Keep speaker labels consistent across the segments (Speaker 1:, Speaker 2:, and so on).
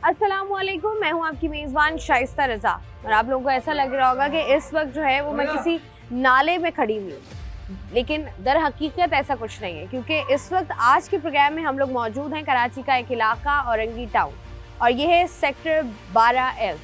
Speaker 1: अस्सलामुअलैकुम, मैं हूं आपकी मेज़बान शाइस्ता रज़ा। और आप लोगों को ऐसा लग रहा होगा कि इस वक्त जो है वो मैं किसी नाले में खड़ी हुई हूँ, लेकिन दर हकीकत ऐसा कुछ नहीं है, क्योंकि इस वक्त आज के प्रोग्राम में हम लोग मौजूद हैं कराची का एक इलाका औरंगी टाउन, और ये है सेक्टर 12L।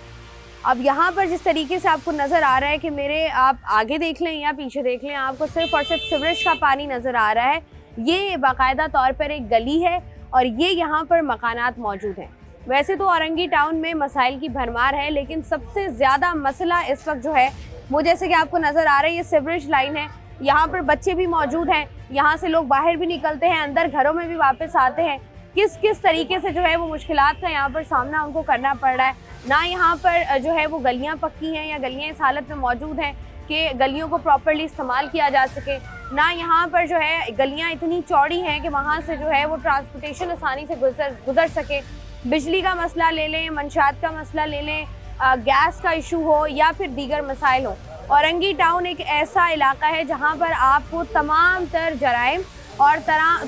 Speaker 1: अब यहाँ पर जिस तरीके से आपको नज़र आ रहा है कि मेरे आप आगे देख लें या पीछे देख लें, आपको सिर्फ और सिर्फ सीवरेज का पानी नज़र आ रहा है। ये बाकायदा तौर पर एक गली है और ये यहाँ पर मकानात मौजूद हैं। वैसे तो औरंगी टाउन में मसाइल की भरमार है, लेकिन सबसे ज़्यादा मसला इस वक्त जो है वो, जैसे कि आपको नज़र आ रहा है, ये सीवरेज लाइन है। यहाँ पर बच्चे भी मौजूद हैं, यहाँ से लोग बाहर भी निकलते हैं, अंदर घरों में भी वापस आते हैं। किस किस तरीके से जो है वो मुश्किलात का यहाँ पर सामना उनको करना पड़ रहा है। ना यहाँ पर जो है वो गलियाँ पक्की हैं या गलियाँ इस हालत में मौजूद हैं कि गलियों को प्रॉपर्ली इस्तेमाल किया जा सके। ना यहाँ पर जो है गलियाँ इतनी चौड़ी हैं कि वहाँ से जो है वो ट्रांसपोर्टेशन आसानी से गुजर सके। बिजली का मसला ले लें, मंशात का मसला ले लें, गैस का इशू हो या फिर दीगर मसाइल हो, औरंगी टाउन एक ऐसा इलाका है जहाँ पर आपको तमाम तर जराइम और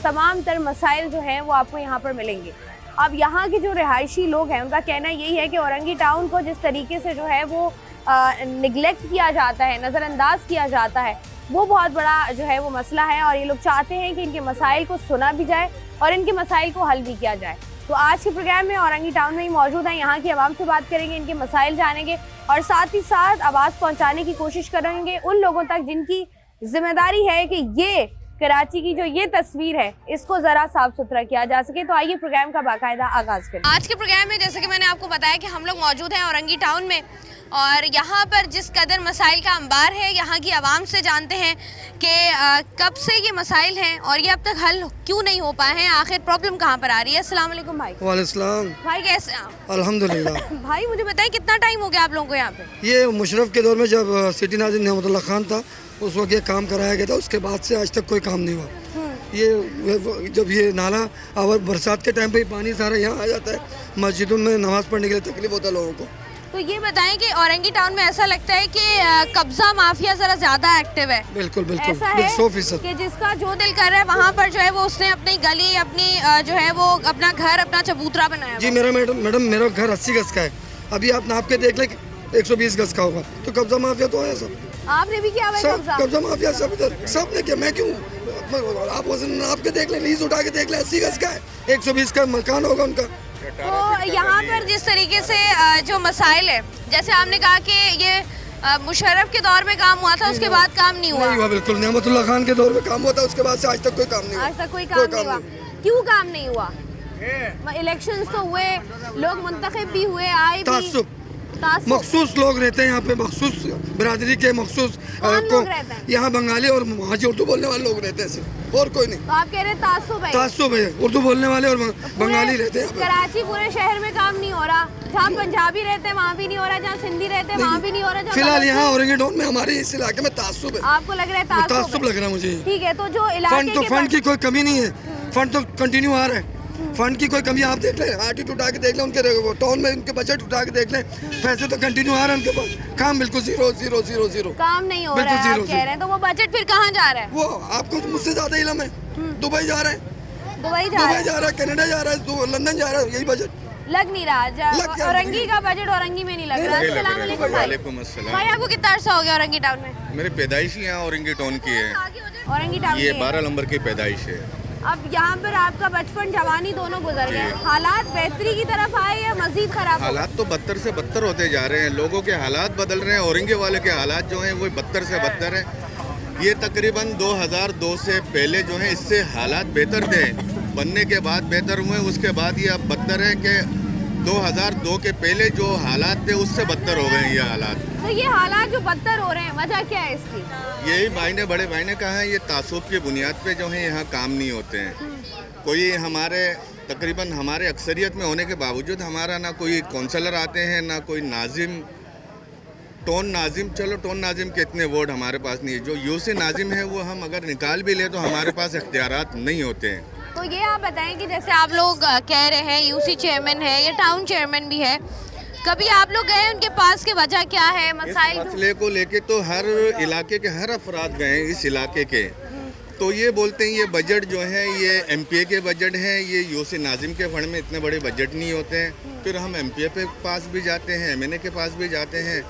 Speaker 1: तमाम तर मसाइल जो हैं वो आपको यहाँ पर मिलेंगे। अब यहाँ के जो रिहायशी लोग हैं उनका कहना यही है कि औरंगी टाउन को जिस तरीके से जो है वो निगलेक्ट किया जाता है, नज़रअंदाज किया जाता है, वो बहुत बड़ा जो है वो मसला है। और ये लोग चाहते हैं कि इनके मसाइल को सुना भी जाए और इनके मसाइल को हल भी किया जाए। तो आज के प्रोग्राम में औरंगी टाउन में ही मौजूद हैं, यहाँ की आवाम से बात करेंगे, इनके मसाइल जानेंगे और साथ ही साथ आवाज़ पहुँचाने की कोशिश करेंगे उन लोगों तक जिनकी जिम्मेदारी है कि ये कराची की जो ये तस्वीर है इसको ज़रा साफ सुथरा किया जा सके। तो आइए प्रोग्राम का बाकायदा आगाज़ करें। आज के प्रोग्राम में जैसे कि मैंने आपको बताया कि हम लोग मौजूद हैं औरंगी टाउन में, और यहाँ पर जिस कदर मसाइल का अंबार है, यहाँ की आवाम से जानते हैं कि कब से ये मसाइल हैं और ये अब तक हल क्यों नहीं हो पाए हैं, आखिर प्रॉब्लम कहाँ पर आ रही है। अस्सलाम वालेकुम भाई।
Speaker 2: वालेकुम
Speaker 1: भाई, कैसे आप?
Speaker 2: अल्हम्दुलिल्लाह।
Speaker 1: भाई मुझे बताइए कितना टाइम हो गया आप लोगों को यहाँ पे?
Speaker 2: ये मुशर्रफ के दौर में जब सिटी नाज़िर नेमतुल्लाह खान था उस वक्त ये काम कराया गया था, उसके बाद से आज तक कोई काम नहीं हुआ। ये जब ये नाला और बरसात के टाइम पे पानी सारा यहाँ आ जाता है, मस्जिदों में नमाज़ पढ़ने के लिए तकलीफ होता है लोगों को।
Speaker 1: तो ये बताएं कि औरंगी टाउन में ऐसा लगता है कि कब्जा माफिया जरा ज्यादा एक्टिव है।
Speaker 2: बिल्कुल बिल्कुल,
Speaker 1: ऐसा है
Speaker 2: 100%
Speaker 1: कि जिसका जो दिल कर रहा है वहाँ पर जो है वो उसने अपनी गली, अपनी जो है वो अपना घर, अपना चबूतरा बनाया।
Speaker 2: जी मैडम मेरा घर 80 गज का है, अभी आप नाप के देख लें 120 गज का होगा, तो कब्जा माफिया तो है सब।
Speaker 1: आपने भी किया हुआ है कब्जा?
Speaker 2: कब्जा माफिया सब इधर सब ने किया, मैं क्यों? आप नाप के देख लें, लीज उठा के देख लें, 80 गज का है, 120 का मकान होगा उनका।
Speaker 1: तो यहाँ पर जिस तरीके से जो मसाइल है, जैसे आपने कहा कि ये मुशर्रफ के दौर में काम हुआ था, उसके बाद काम नहीं हुआ।
Speaker 2: बिल्कुल, नेमतुल्लाह खान के दौर में काम हुआ था, उसके बाद से आज तक कोई काम नहीं हुआ।
Speaker 1: आज तक कोई काम नहीं हुआ। क्यों काम नहीं हुआ? इलेक्शंस तो हुए, लोग मुंतखब भी हुए, आए भी।
Speaker 2: मखसूस लोग रहते हैं यहाँ पे, मखसूस बिरादरी के मखसूस यहाँ बंगाली और महाजी उर्दू बोलने वाले लोग रहते हैं सिर्फ, और कोई नहीं।
Speaker 1: तो आप कह रहे हैं तासुब है,
Speaker 2: उर्दू बोलने वाले और बंगाली रहते हैं।
Speaker 1: कराची पूरे शहर में काम नहीं हो रहा, जहाँ पंजाबी रहते हैं वहाँ भी नहीं हो रहा, जहाँ सिंधी रहते हैं वहाँ भी नहीं हो रहा।
Speaker 2: फिलहाल यहाँ औरंगी टाउन में हमारे इस इलाके में तासुब है।
Speaker 1: आपको लग रहा है तासुब लग
Speaker 2: रहा है मुझे?
Speaker 1: ठीक है, तो जो इलाके
Speaker 2: फंड की कोई कमी नहीं है, फंड तो कंटिन्यू आ रहा है, फंड की कोई कमी आप देख लें, आर्टिट उठा के देख लें, उनके टाउन में उनके बजट उठा के देख लें, पैसे तो कंटिन्यू आ रहे हैं उनके पास, काम बिल्कुल जीरो काम नहीं हो रहा है। आप कह रहे हैं तो वो बजट फिर कहाँ जा रहा है? वो आपको मुझसे ज्यादा इल्म है। दुबई जा रहा है,
Speaker 1: दुबई जा रहा है,
Speaker 2: कनाडा जा रहा है, लंदन जा रहा है, यही बजट
Speaker 1: लग नहीं रहा। औरंगी का बजट औरंगी में नहीं लग रहा। अस्सलाम वालेकुम।
Speaker 3: वालेकुम अस्सलाम।
Speaker 1: भाई आपको कितना अर्सा हो गया औरंगी टाउन में?
Speaker 3: मेरी पैदाइश ही यहाँ औरंगी टाउन की है।
Speaker 1: औरंगी टाउन
Speaker 3: ये 12 नंबर की पैदाइश है।
Speaker 1: अब यहाँ पर आपका बचपन जवानी दोनों गुजर गए, हालात बेहतरी की तरफ आए या मजीद खराब?
Speaker 3: हालात तो बदतर से बदतर होते जा रहे हैं, लोगों के हालात बदल रहे हैं, औरंगी वाले के हालात जो हैं वो बदतर से बदतर हैं। ये तकरीबन 2002 से पहले जो है इससे हालात बेहतर थे, बनने के बाद बेहतर हुए, उसके बाद ये अब बदतर है कि 2002 के पहले जो हालात थे उससे बदतर हो गए ये हालात।
Speaker 1: तो ये हालात जो बदतर हो रहे हैं, वजह क्या है इसकी?
Speaker 3: यही बड़े भाई ने कहा है, ये तासुब की बुनियाद पे जो है यहाँ काम नहीं होते हैं। कोई तकरीबन हमारे अक्सरियत में होने के बावजूद हमारा ना कोई काउंसलर आते हैं, ना कोई नाजिम, टोन नाजिम के इतने वार्ड हमारे पास नहीं है। जो यूसी नाजिम है वो हम अगर निकाल भी ले तो हमारे पास इख्तियारात नहीं होते हैं।
Speaker 1: तो ये आप बताएं कि जैसे आप लोग कह रहे हैं यूसी चेयरमैन है या टाउन चेयरमैन भी है, कभी आप लोग गए उनके पास की वजह क्या है? मसाइल
Speaker 3: मसले को लेके तो हर इलाके के हर अफराद गए इस इलाके के, तो ये बोलते हैं ये बजट जो है ये एमपीए के बजट हैं, ये यूसी नाजिम के फंड में इतने बड़े बजट नहीं होते हैं। फिर हम एमपीए पे पास भी जाते हैं, एमएनए के पास भी जाते हैं,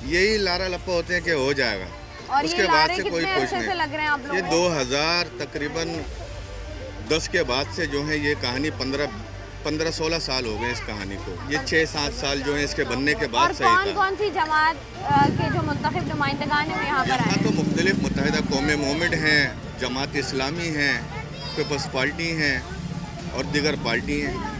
Speaker 3: यही लारा लप्पा होते हैं कि हो जाएगा।
Speaker 1: और
Speaker 3: उसके
Speaker 1: ये
Speaker 3: बाद
Speaker 1: लारे
Speaker 3: से कोई
Speaker 1: कितने
Speaker 3: खुश
Speaker 1: अरसे से
Speaker 3: नहीं।
Speaker 1: लग रहे हैं आप लोगों
Speaker 3: ये
Speaker 1: को?
Speaker 3: 2000 तकरीबन 10 के बाद से जो है ये कहानी 15-16 साल हो गए इस कहानी को। ये 6-7 साल जो है इसके बनने के बाद
Speaker 1: और
Speaker 3: सही
Speaker 1: कौन
Speaker 3: था।
Speaker 1: कौन सी जमात के जो मुंतखब नुमाइंदगान हैं वो यहाँ पर आए
Speaker 3: यहाँ
Speaker 1: हैं?
Speaker 3: तो मुख्तलिफ मुत्तहिदा कौमें मोमिड हैं, जमात इस्लामी हैं, पीपल्स पार्टी हैं और दीगर पार्टी हैं।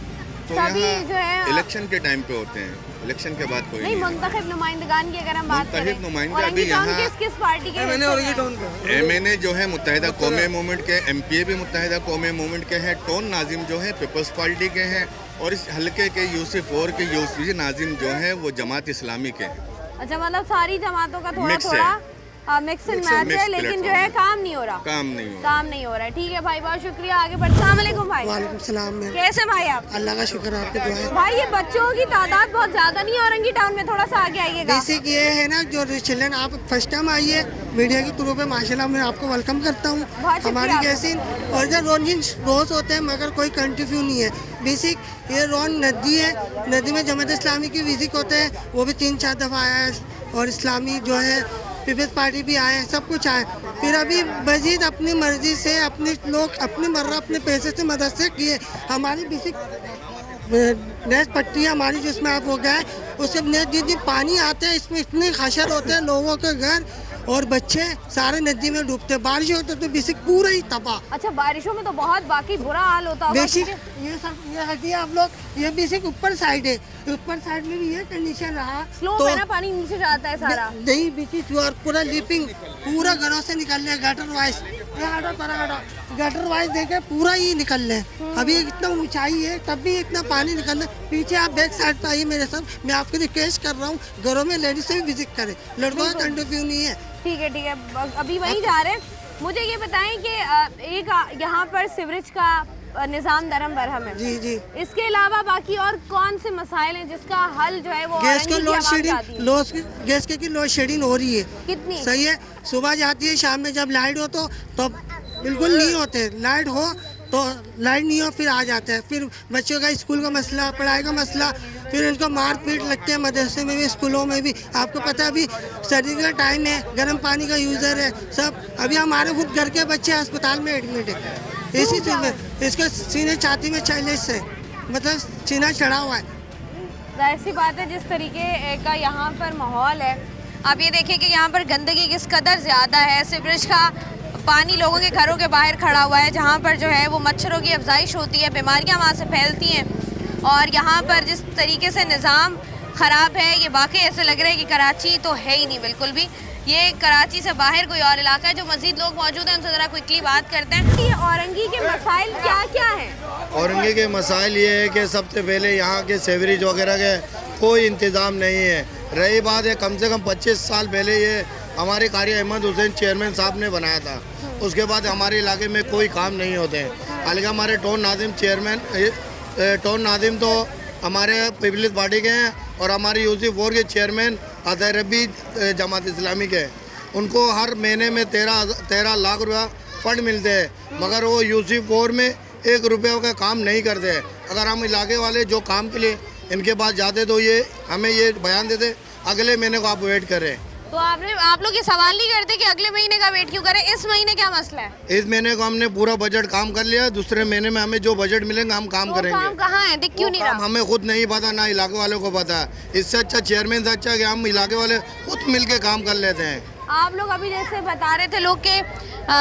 Speaker 3: तो
Speaker 1: सभी
Speaker 3: यहाँ
Speaker 1: जो है
Speaker 3: इलेक्शन के टाइम पे होते हैं, इलेक्शन के बाद कोई
Speaker 1: नहीं,
Speaker 3: नहीं।
Speaker 1: मुंतखब नुमाइंदगान की अगर हम बात
Speaker 3: मुंतखब
Speaker 1: करें,
Speaker 3: नुमाइंदे
Speaker 1: औरंगी
Speaker 3: अभी
Speaker 1: टाउन
Speaker 3: यहाँ-
Speaker 1: किस किस पार्टी के
Speaker 2: मैंने
Speaker 1: हिस्से
Speaker 2: और
Speaker 1: में
Speaker 2: टाउन
Speaker 1: हैं?
Speaker 2: का
Speaker 3: एमएनए जो है मुत्तहिदा कौमें मूवमेंट के, एमपीए भी मुत्तहिदा कौमें मूवमेंट के हैं, टोन नाजिम जो है पीपल्स पार्टी के हैं और इस हल्के के यूसी4 के यूसी नाजिम जो है वो जमात इस्लामी के हैं।
Speaker 1: अच्छा, मतलब सारी जमातों का थोड़ा
Speaker 3: Mix है।
Speaker 1: थोड़ा मिक्स एंड
Speaker 3: Mix है,
Speaker 1: मैच है,
Speaker 3: mix
Speaker 1: लेकिन जो
Speaker 3: platform
Speaker 1: है
Speaker 3: है।
Speaker 1: काम नहीं हो रहा।
Speaker 3: काम नहीं हो
Speaker 1: काम नहीं हो रहा है। ठीक है भाई, बहुत शुक्रिया। आगे बढ़। अस्सलाम वालेकुम भाई।
Speaker 4: वालेकुम सलाम मैम।
Speaker 1: कैसे भाई आप?
Speaker 4: अल्लाह का शुक्र है, आपकी दुआ है।
Speaker 1: भाई ये बच्चों की तादाद बहुत ज्यादा नहीं है औरंगी टाउन में, थोड़ा सा आगे आइएगा।
Speaker 4: बेसिक ये है ना, जो चिल्ड्रन आप फर्स्ट टाइम आइए मीडिया के थ्रू पे, माशाल्लाह मैं आपको वेलकम करता हूँ।
Speaker 1: बहुत शुक्रिया
Speaker 4: हमारी
Speaker 1: आपका।
Speaker 4: जैसी और इधर रोज होते हैं मगर कोई कंटिन्यू नहीं है। बेसिक ये रोन नदी है, नदी में जमात इस्लामी की विजिट होते हैं, वो भी 3-4 दफ़ा आया है और इस्लामी जो है पीपल्स पार्टी भी आए हैं, सब कुछ आए। फिर अभी मजीद अपनी मर्जी से अपने लोग अपनी मर्रा अपने पैसे से मदद से किए। हमारी बेसिक नेट पट्टी हमारी जिसमें आप हो गए उसके नेट जितनी पानी आते हैं इसमें इतने खशर होते हैं, लोगों के घर और बच्चे सारे नदी में डूबते हैं। बारिश होती तो बेसिक पूरा ही तबाह।
Speaker 1: अच्छा, बारिशों में तो बहुत बाकी बुरा हाल होता होगा।
Speaker 4: बेसिक
Speaker 1: क्योंकि
Speaker 4: ये सब ये हटिए आप लोग, ये बेसिक ऊपर साइड है, ऊपर साइड में भी ये कंडीशन रहा
Speaker 1: स्लोप
Speaker 4: तो
Speaker 1: है ना, पानी नीचे जाता है सारा।
Speaker 4: नहीं बेसिक पूरा लिपिंग पूरा घरों से निकल रहे गटर वाइज, गटर वाइज देखे पूरा ही निकल रहे। अभी इतना ऊंचाई है तब भी इतना पानी निकल रहा है। पीछे आप बैक साइड पे आइए मेरे साथ, मैं आपको रिक्वेस्ट कर रहा हूँ घरों में लेडीज से भी विजिट करें, लड़कों का कंटिन्यू नहीं है।
Speaker 1: ठीक है ठीक है, अभी वहीं जा रहे हैं। मुझे ये बताएं कि एक यहाँ पर सीवरेज का निज़ाम दरम बरहम है।
Speaker 4: जी जी।
Speaker 1: इसके अलावा बाकी और कौन से मसाइल हैं जिसका हल जो है वो
Speaker 4: गैस को
Speaker 1: औरंगी की
Speaker 4: लोड
Speaker 1: आवाम
Speaker 4: शेडिंग
Speaker 1: चाहती है?
Speaker 4: गैस की लोड शेडिंग हो रही है।
Speaker 1: कितनी?
Speaker 4: सही है, सुबह जाती है, शाम में जब लाइट हो तो बिल्कुल नहीं होते, लाइट हो तो लाइट नहीं हो फिर आ जाते हैं। फिर बच्चों का स्कूल का मसला, पढ़ाई का मसला, फिर उनको मार पीट लगते हैं मदरसे में भी स्कूलों में भी। आपको पता है अभी सर्दी का टाइम है, गर्म पानी का यूज़र है सब। अभी हमारे खुद घर के बच्चे अस्पताल में एडमिट है इसी चीज़ में, इसके सीने छाती में चाइल्स है, मतलब सीना चढ़ा हुआ है।
Speaker 1: जाहिर सी बात है, जिस तरीके का यहाँ पर माहौल है, आप ये देखिए कि यहाँ पर गंदगी किस कदर ज़्यादा है। सीवरेज का पानी लोगों के घरों के बाहर खड़ा हुआ है, जहाँ पर जो है वो मच्छरों की अफजाइश होती है, बीमारियाँ वहाँ से फैलती हैं। और यहाँ पर जिस तरीके से निज़ाम ख़राब है, ये वाकई ऐसे लग रहा है कि कराची तो है ही नहीं बिल्कुल भी। ये कराची से बाहर कोई और इलाका है। जो मज़ीद लोग मौजूद हैं उनसे ज़रा क्विकली बात करते हैं। ये औरंगी के मसाइल क्या क्या हैं?
Speaker 5: औरंगी के मसाइल ये है कि सबसे पहले यहाँ के सेवरेज वगैरह के कोई इंतज़ाम नहीं है। रही बात है, कम से कम 25 साल पहले ये हमारे कारी अहमद हुसैन चेयरमैन साहब ने बनाया था। उसके बाद हमारे इलाके में कोई काम नहीं होते हैं। हालांकि हमारे tone Nazim chairman, tone Nazim तो हमारे पीपल्स पार्टी के हैं और हमारे यूसी4 के चेयरमैन अतहर रब्बी जमात इस्लामी के हैं। उनको हर महीने में 13 लाख रुपया फंड मिलते हैं, मगर वो यूसी4 में 1 रुपये का काम नहीं करते। अगर हम इलाके वाले जो काम के लिए इनके पास जाते तो ये हमें ये बयान देते अगले महीने को आप वेट करें।
Speaker 1: तो आप लोग ये सवाल नहीं करते कि अगले महीने का वेट क्यों करें? इस महीने क्या मसला है?
Speaker 5: इस महीने को हमने पूरा बजट काम कर लिया, दूसरे महीने में हमें जो बजट मिलेंगे हम काम
Speaker 1: तो
Speaker 5: करेंगे।
Speaker 1: काम कहाँ है, दिख क्यों नहीं
Speaker 5: काम
Speaker 1: रहा?
Speaker 5: हमें खुद नहीं पता, ना इलाके वालों को पता है। इससे अच्छा चेयरमैन से अच्छा कि हम इलाके वाले खुद मिल के काम कर लेते हैं।
Speaker 1: आप लोग अभी जैसे बता रहे थे लोग के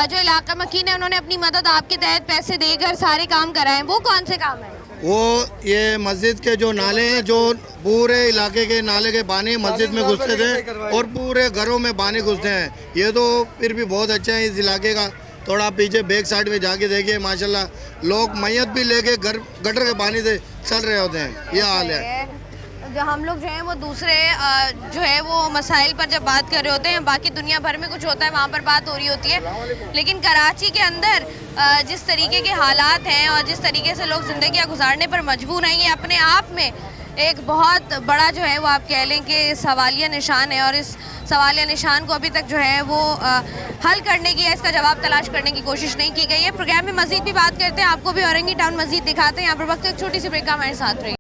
Speaker 1: जो इलाका मकीन है उन्होंने अपनी मदद आपके तहत पैसे देकर सारे काम कराए, वो कौन से काम है?
Speaker 5: वो ये मस्जिद के जो नाले हैं, जो पूरे इलाके के नाले के पानी मस्जिद में घुसते थे और पूरे घरों में पानी घुसते हैं। ये तो फिर भी बहुत अच्छा है इस इलाके का। थोड़ा पीछे बैक साइड में जाके देखिए, माशाल्लाह लोग मैयत भी लेके गटर के पानी से चल रहे होते हैं। ये हाल है।
Speaker 1: जो हम लोग जो है वो दूसरे जो है वो मसाइल पर जब बात कर रहे होते हैं, बाकी दुनिया भर में कुछ होता है वहाँ पर बात हो रही होती है, लेकिन कराची के अंदर जिस तरीके के हालात हैं और जिस तरीके से लोग ज़िंदगियाँ गुजारने पर मजबूर हैं, ये अपने आप में एक बहुत बड़ा जो है वो आप कह लें कि सवालिया निशान है। और इस सवाल या निशान को अभी तक जो है वो हल करने की या इसका जवाब तलाश करने की कोशिश नहीं की गई है। प्रोग्राम में मजीद भी बात करते हैं, आपको भी औरंगी टाउन मजीद दिखाते हैं। यहाँ पर वक्त एक छोटी सी ब्रेक का हमारे साथ रही।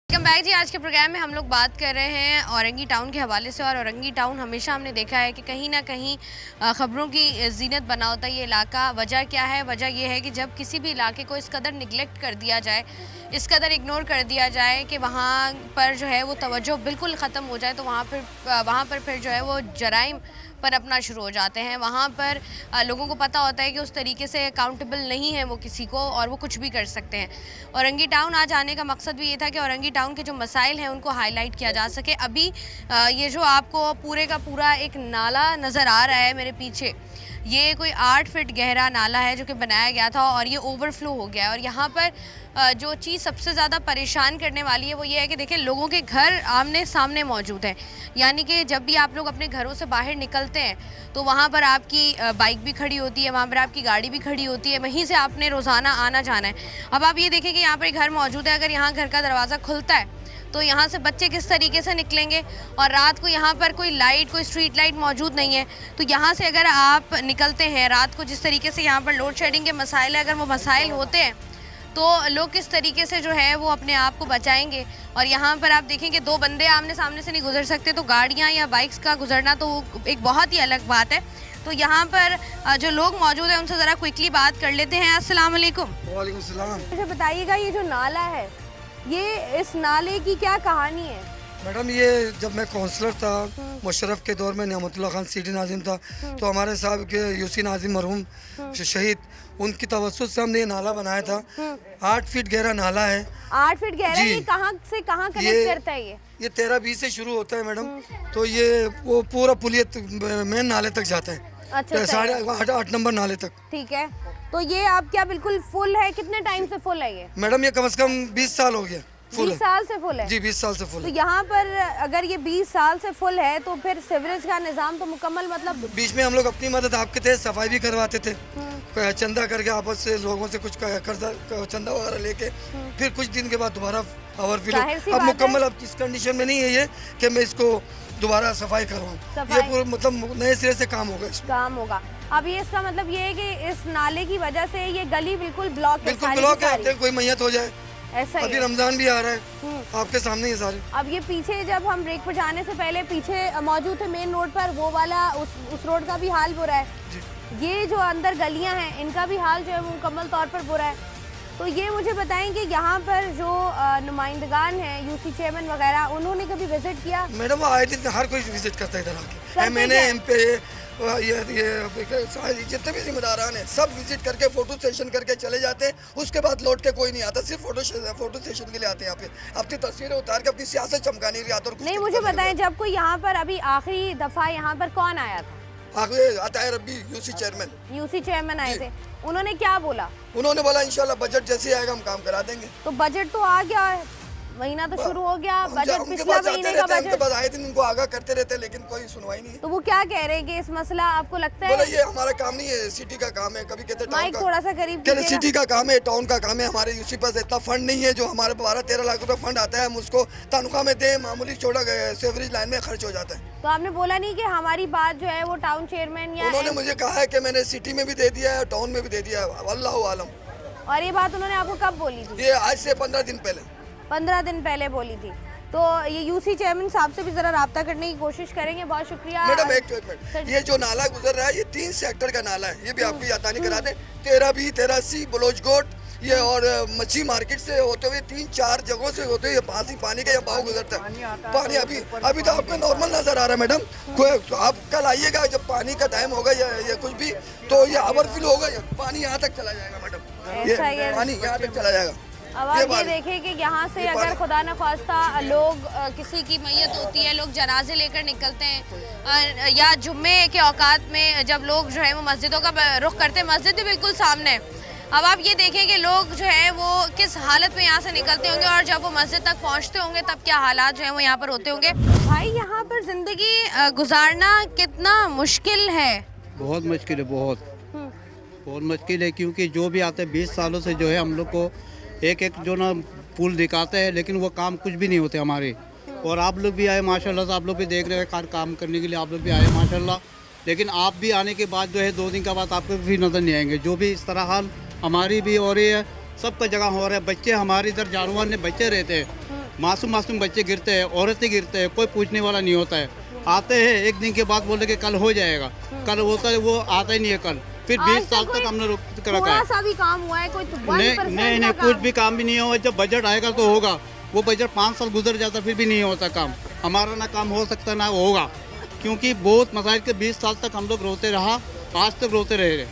Speaker 1: वेलकम बैक जी। आज के प्रोग्राम में हम लोग बात कर रहे हैं औरंगी टाउन के हवाले से, और औरंगी टाउन हमेशा हमने देखा है कि कहीं ना कहीं ख़बरों की जीनत बना होता है ये इलाका। वजह क्या है? वजह ये है कि जब किसी भी इलाके को इस कदर निगलेक्ट कर दिया जाए, इस कदर इग्नोर कर दिया जाए कि वहाँ पर जो है वो तवज्जो बिल्कुल ख़त्म हो जाए, तो वहाँ पर फिर जो है वो जराइम पनपना शुरू हो जाते हैं। वहाँ पर लोगों को पता होता है कि उस तरीके से अकाउंटेबल नहीं है वो किसी को, और वो कुछ भी कर सकते हैं। औरंगी टाउन आज आने का मकसद भी ये था कि औरंगी टाउन के जो मसाइल हैं उनको हाईलाइट किया जा सके। अभी ये जो आपको पूरे का पूरा एक नाला नज़र आ रहा है मेरे पीछे, ये कोई 8 फीट गहरा नाला है जो कि बनाया गया था और ये ओवरफ्लो हो गया है। और यहाँ पर जो चीज़ सबसे ज़्यादा परेशान करने वाली है वो ये है कि देखिए लोगों के घर आमने सामने मौजूद हैं, यानी कि जब भी आप लोग अपने घरों से बाहर निकलते हैं तो वहाँ पर आपकी बाइक भी खड़ी होती है, वहाँ पर आपकी गाड़ी भी खड़ी होती है, वहीं से आपने रोज़ाना आना जाना है। अब आप ये देखें कि यहाँ पर घर मौजूद है, अगर यहाँ घर का दरवाज़ा खुलता है तो यहाँ से बच्चे किस तरीके से निकलेंगे, और रात को यहाँ पर कोई लाइट, कोई स्ट्रीट लाइट मौजूद नहीं है, तो यहाँ से अगर आप निकलते हैं रात को, जिस तरीके से यहाँ पर लोड शेडिंग के मसाइल है, अगर वो मसाइल होते हैं तो लोग किस तरीके से जो है वो अपने आप को बचाएंगे। और यहाँ पर आप देखेंगे 2 बंदे आमने सामने से नहीं गुजर सकते, तो गाड़ियाँ या बाइक्स का गुजरना तो एक बहुत ही अलग बात है। तो यहाँ पर जो लोग मौजूद हैं उनसे ज़रा क्विकली बात कर लेते हैं। अस्सलाम वालेकुम।
Speaker 2: वालेकुम सलाम।
Speaker 1: मुझे बताइएगा ये जो नाला है, ये इस नाले की क्या कहानी है?
Speaker 2: मैडम ये जब मैं काउंसलर था मुशर्रफ के दौर में, नियामतुल्लाह खान सिटी नाजिम था, तो हमारे साहब के यूसी नाजिम मरहूम शहीद, उनकी तवज्जुह से हमने ये नाला बनाया था। 8 फीट गहरा नाला है।
Speaker 1: 8 फीट गहरा।
Speaker 2: जी।
Speaker 1: ये कहाँ से कहाँ कनेक्ट करता है?
Speaker 2: ये 13-20 से शुरू होता है मैडम, तो ये वो पूरा पुलियत मेन नाले तक जाता है।
Speaker 1: अच्छा,
Speaker 2: 8 नंबर नाले तक।
Speaker 1: ठीक है, तो ये अब क्या बिल्कुल फुल है? कितने टाइम से फुल है ये?
Speaker 2: मैडम ये कम से कम 20 साल हो गया फुल
Speaker 1: 20
Speaker 2: है।
Speaker 1: साल से फुल है
Speaker 2: जी 20 साल से फुल
Speaker 1: तो
Speaker 2: है।
Speaker 1: यहाँ पर अगर ये 20 साल से फुल है तो फिर सीवरेज का निज़ाम तो मुकम्मल, मतलब
Speaker 2: बीच में हम लोग अपनी मदद आपके थे, सफाई भी करवाते थे, चंदा करके आपस से लोगों से कुछ कर्जा चंदा वगैरह लेके, फिर कुछ दिन के बाद दोबारा ओवरफिल।
Speaker 1: जाहिर सी
Speaker 2: अब
Speaker 1: बात है।
Speaker 2: मुकम्मल अब इस कंडीशन में नहीं है ये कि मैं इसको दोबारा सफाई करवाऊँ, ये पूरा मतलब नए सिरे से काम होगा इसमें।
Speaker 1: काम होगा। अब ये इसका मतलब ये है कि इस नाले की वजह से ये गली बिल्कुल ब्लॉक है,
Speaker 2: बिल्कुल
Speaker 1: सारी
Speaker 2: ब्लॉक
Speaker 1: की
Speaker 2: है।
Speaker 1: सारी।
Speaker 2: अब कोई मैयत हो जाए,
Speaker 1: ऐसा ही
Speaker 2: अभी
Speaker 1: है।
Speaker 2: रमजान भी आ रहा है, आपके सामने ही सारे।
Speaker 1: अब ये पीछे जब हम ब्रेक पर जाने से पहले पीछे मौजूद थे मेन रोड पर, वो वाला उस रोड का भी हाल बुरा है। ये जो अंदर गलियां हैं इनका भी हाल जो है वो मुकम्मल तौर पर बुरा है। तो ये मुझे बताएं कि यहाँ पर जो नुमाइंदगान हैं, यूसी चेयरमैन वगैरह, उन्होंने कभी विजिट किया?
Speaker 2: मैडम आए दिन हर कोई विजिट करता है इधर आके,
Speaker 1: करते
Speaker 2: MNA
Speaker 1: क्या?
Speaker 2: MP ये जितने भी जिम्मेदारान हैं सब विजिट करके फोटो सेशन करके चले जाते हैं। उसके बाद लौट के कोई नहीं आता, सिर्फ फोटो सेशन के लिए आते हैं। यहाँ पे अपनी तस्वीरें उतार के अपनी सियासत चमकाने नहीं आता।
Speaker 1: नहीं, मुझे बताएं जब कोई यहाँ पर अभी आखिरी दफा यहाँ पर कौन आया था?
Speaker 2: आगे आता है रब्बी यूसी चेयरमैन।
Speaker 1: यूसी चेयरमैन आए थे, उन्होंने क्या बोला?
Speaker 2: उन्होंने बोला इंशाल्लाह बजट जैसे आएगा हम काम करा देंगे।
Speaker 1: तो बजट तो आ गया है, महीना तो शुरू हो गया, बजट
Speaker 2: उनके
Speaker 1: पिछला
Speaker 2: पास
Speaker 1: महीने
Speaker 2: आते
Speaker 1: का
Speaker 2: रहते हैं, उनके
Speaker 1: बजट।
Speaker 2: पास आए दिन उनको आगाह करते रहते हैं, लेकिन कोई सुनवाई नहीं है।
Speaker 1: तो वो क्या कह रहे हैं कि इस मसला आपको लगता
Speaker 2: बोला
Speaker 1: है?
Speaker 2: ये हमारा काम नहीं है, सिटी का काम है। कभी कहते
Speaker 1: माइक थोड़ा सा करीब
Speaker 2: कहते
Speaker 1: कीजिएगा।
Speaker 2: सिटी का काम है, टाउन का काम है। हमारे यूसी पास इतना फंड नहीं है जो हमारे 12-13 लाख रुपए फंड आता है, हम उसको तनख्वाह में दें, मामूली छोटा सेवरेज लाइन में खर्च हो जाता है।
Speaker 1: तो आपने बोला नहीं कि हमारी बात जो है वो टाउन चेयरमैन या
Speaker 2: उन्होंने मुझे कहा है कि मैंने सिटी में भी दे दिया है, टाउन में भी दे दिया है, अल्लाह आलम।
Speaker 1: और ये बात उन्होंने आपको कब बोली थी?
Speaker 2: ये आज से 15 दिन पहले।
Speaker 1: 15 दिन पहले बोली थी। तो ये यूसी चेयरमैन साहब से भी जरा राब्ता करने की कोशिश करेंगे। बहुत शुक्रिया
Speaker 2: मैडम एक मिनट, ये जो नाला गुजर रहा है ये 3 सेक्टर का नाला है, ये भी आपको याद नहीं करा दें। 13B, 13C, बलोचगोट ये और मच्छी मार्केट से होते हुए 3-4 जगहों से होते हुए ये पानी का ये बहाव गुजरता है। पानी अभी तो आपको नॉर्मल नजर आ रहा है मैडम। कोई आप कल आइएगा जब पानी का टाइम होगा या कुछ भी, तो ये ओवरफिल होगा, पानी यहाँ तक चला जाएगा मैडम।
Speaker 1: ऐसा ही है।
Speaker 2: पानी यहाँ तक चला जाएगा।
Speaker 1: अब आप ये देखें कि यहाँ से अगर खुदा न ख्वास्ता लोग किसी की मैयत होती है, लोग जनाजे लेकर निकलते हैं, या जुम्मे के औकात में जब लोग जो है वो मस्जिदों का रुख करते हैं, मस्जिद भी बिल्कुल सामने है। अब आप ये देखें कि लोग जो है वो किस हालत में यहाँ से निकलते होंगे, और जब वो मस्जिद तक पहुँचते होंगे तब क्या हालात जो है वो यहाँ पर होते होंगे। भाई यहाँ पर ज़िंदगी गुजारना कितना मुश्किल है?
Speaker 6: बहुत मुश्किल है, बहुत मुश्किल है, क्योंकि जो भी आते हैं 20 सालों से जो है हम लोग को एक एक जो ना पुल दिखाते हैं, लेकिन वो काम कुछ भी नहीं होते हमारे। और आप लोग भी आए माशाल्लाह से, आप लोग भी देख रहे हैं काम करने के लिए आप लोग भी आए माशाल्लाह। लेकिन आप भी आने के बाद जो है 2 दिन के बाद आपको भी नज़र नहीं आएंगे। जो भी इस तरह हाल हमारी भी हो रही है, सबका जगह हो रहा है। बच्चे हमारे इधर जानवर ने बच्चे रहते हैं, मासूम बच्चे गिरते हैं, औरतें गिरते हैं, कोई पूछने वाला नहीं होता है। आते हैं 1 दिन के बाद बोलते कि कल हो जाएगा, कल होता है, वो आता ही नहीं है कल। फिर 20 साल तक हमने रोक कर रखा
Speaker 1: थोड़ा
Speaker 6: है।
Speaker 1: सा भी काम हुआ है कोई?
Speaker 6: नहीं कुछ भी काम भी नहीं हुआ। जब बजट आएगा तो होगा। वो बजट 5 साल गुजर जाता फिर भी नहीं होता काम। हमारा ना काम हो सकता ना होगा, क्योंकि बहुत मसाइल के 20 साल तक हम लोग रोते रहा, आज तक रोते रहे।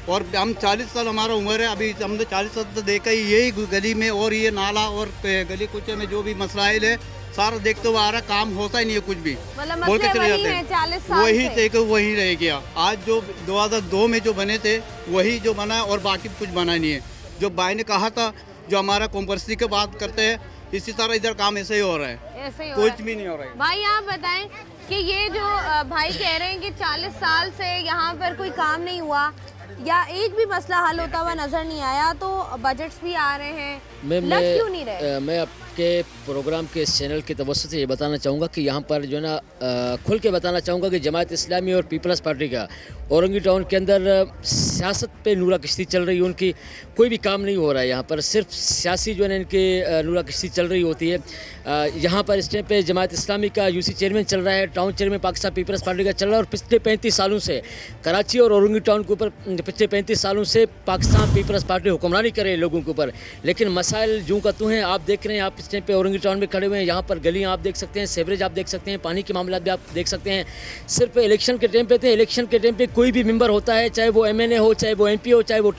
Speaker 6: और हम 40 साल हमारा उम्र है, अभी हमने 40 साल तक देखा ही यही गली में और ये नाला और गली कुचे में जो भी मसलाइल है सारा देखते हुए आ रहा, काम होता ही नहीं है कुछ भी।
Speaker 1: मतलब
Speaker 6: बोल के चले जाते
Speaker 1: हैं 40 साल
Speaker 6: वही
Speaker 1: से।
Speaker 6: वही रह गया। आज जो 2002 में जो बने थे वही जो बना और बाकी कुछ बना नहीं है। जो भाई ने कहा था जो हमारा कॉम्पर्सी की बात करते हैं, इसी तरह इधर काम ऐसे ही हो रहा है,
Speaker 1: ऐसे ही हो रहा
Speaker 6: कुछ
Speaker 1: है।
Speaker 6: भी नहीं हो रहा है।
Speaker 1: भाई आप बताएं कि ये जो भाई कह रहे हैं कि 40 साल से यहाँ पर कोई काम नहीं हुआ या एक भी मसला हल होता हुआ नजर नहीं आया, तो बजट्स भी आ रहे हैं, लग क्यों नहीं रहे?
Speaker 7: मैं आपके प्रोग्राम के इस चैनल की तवज्जो से ये बताना चाहूँगा कि यहाँ पर जो है ना खुल के बताना चाहूँगा कि जमात इस्लामी और पीपल्स पार्टी का औरंगी टाउन के अंदर सियासत पे नूरा किश्ती चल रही है। उनकी कोई भी काम नहीं हो रहा है यहाँ पर, सिर्फ सियासी जो है ना इनकी नूरा किश्ती चल रही होती है। यहाँ पर इस टाइम पे जमात इस्लामी का यूसी चेयरमैन चल रहा है, town chairman Pakistan Peoples Party का चल रहा है। और पिछले 35 सालों से कराची और औरंगी टाउन के ऊपर पिछले 35 सालों से पाकिस्तान पीपल्स पार्टी हुक्मरानी करे लोगों के ऊपर। लेकिन मसाइल जूँ का तू हैं। आप देख रहे हैं, आप इस टाइम पे औरंगी टाउन में खड़े हुए हैं, यहाँ पर गलियाँ आप देख सकते हैं, सेवरेज आप देख सकते हैं, पानी के मामला भी आप देख सकते हैं। सिर्फ इलेक्शन के टाइम पे थे, इलेक्शन के टाइम पे कोई भी मेंबर होता है, चाहे वो MNA हो, चाहे वो MP हो, चाहे वो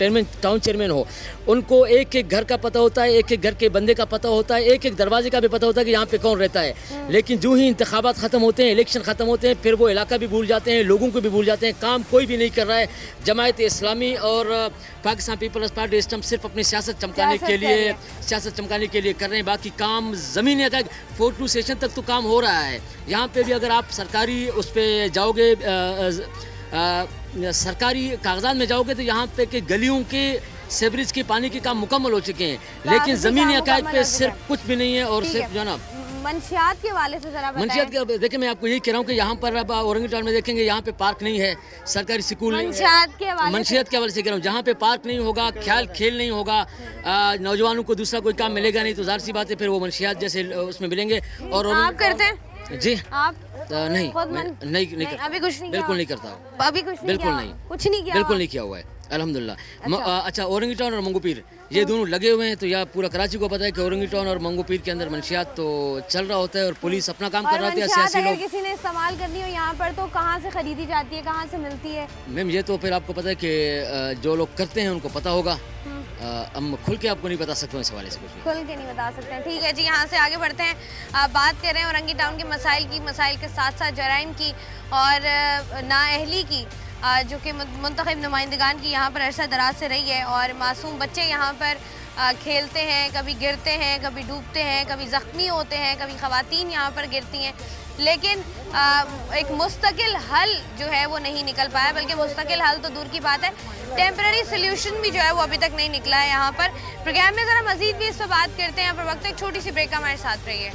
Speaker 7: टाउन चेयरमैन हो, उनको एक एक घर का पता होता है, एक एक घर के बंदे का पता होता है, एक एक दरवाजे का भी पता होता है कि यहाँ पे कौन रहता है। लेकिन जो ही इंतखाबात ख़त्म होते हैं, इलेक्शन ख़त्म होते हैं, फिर वो इलाका भी भूल जाते हैं, लोगों को भी भूल जाते हैं। काम कोई भी नहीं कर रहा है। जमात इस्लामी और पाकिस्तान पीपल्स पार्टी इस टाइम सिर्फ अपनी सियासत चमकाने के लिए कर रहे हैं। बाकी काम ज़मीन है, 42 सेशन तक तो काम हो रहा है। यहाँ पे भी अगर आप सरकारी उस पर जाओगे, सरकारी कागजात में जाओगे तो यहाँ पे के गलियों के सेवरेज के पानी के काम मुकम्मल हो चुके हैं, लेकिन ज़मीनी हक़ाइक़ पे सिर्फ कुछ भी नहीं है। और सिर्फ जो है ना
Speaker 1: मंशियात के वाले से जरा बताएं।
Speaker 7: मंशियात के देखिए, मैं आपको यही कह रहा हूँ कि यहाँ पर अब औरंगी टाउन में देखेंगे, यहाँ पे पार्क नहीं है, सरकारी स्कूल नहीं है।
Speaker 1: मंशियात के हवाले
Speaker 7: से कह रहा हूँ, जहाँ पे पार्क नहीं होगा, खेल नहीं होगा, नौजवानों को दूसरा कोई काम मिलेगा नहीं, तो जाहिर सी बात है फिर वो मंशियात जैसे उसमें मिलेंगे। और
Speaker 1: आप करते हैं?
Speaker 7: जी
Speaker 1: आप
Speaker 7: नहीं,
Speaker 1: नहीं, अभी कुछ नहीं,
Speaker 7: बिल्कुल नहीं करता,
Speaker 1: अभी कुछ नहीं,
Speaker 7: बिल्कुल नहीं,
Speaker 1: कुछ नहीं किया,
Speaker 7: बिल्कुल नहीं किया हुआ है अल्हम्दुलिल्लाह। अच्छा, औरंगी टाउन और मंगोपीर ये दोनों लगे हुए हैं, तो यह पूरा कराची को पता है कि औरंगी टाउन और मंगोपीर के अंदर मंशियात तो चल रहा होता है और पुलिस अपना काम कर रही है। सियासी लोग,
Speaker 1: किसी ने इस्तेमाल करनी हो यहाँ पर तो कहाँ से खरीदी जाती है, कहाँ से मिलती है?
Speaker 7: मैम ये तो फिर आपको पता है कि जो लोग करते हैं उनको पता होगा। हम खुल के आपको नहीं बता सकते हैं इस हवाले से कुछ भी।
Speaker 1: खुल के नहीं बता सकते हैं, ठीक है जी। यहाँ से आगे बढ़ते हैं, बात कर रहे हैं औरंगी टाउन के मसाइल के साथ साथ जराइम की और नाअहली की, जो कि मुंतखब नुमाइंदगान की यहाँ पर अरसा दराज से रही है। और मासूम बच्चे यहाँ पर खेलते हैं, कभी गिरते हैं, कभी डूबते हैं, कभी ज़ख्मी होते हैं, कभी ख़वातीन यहाँ पर गिरती हैं, लेकिन एक मुस्तकिल हल जो है वो नहीं निकल पाया। बल्कि मुस्तकिल हल तो दूर की बात है, टेम्पररी सोल्यूशन भी जो है वो अभी तक नहीं निकला है यहाँ पर। प्रोग्राम में ज़रा मज़ीद भी इस पर बात करते हैं। यहाँ पर वक्त एक छोटी सी ब्रेक का हमारे साथ रहिए।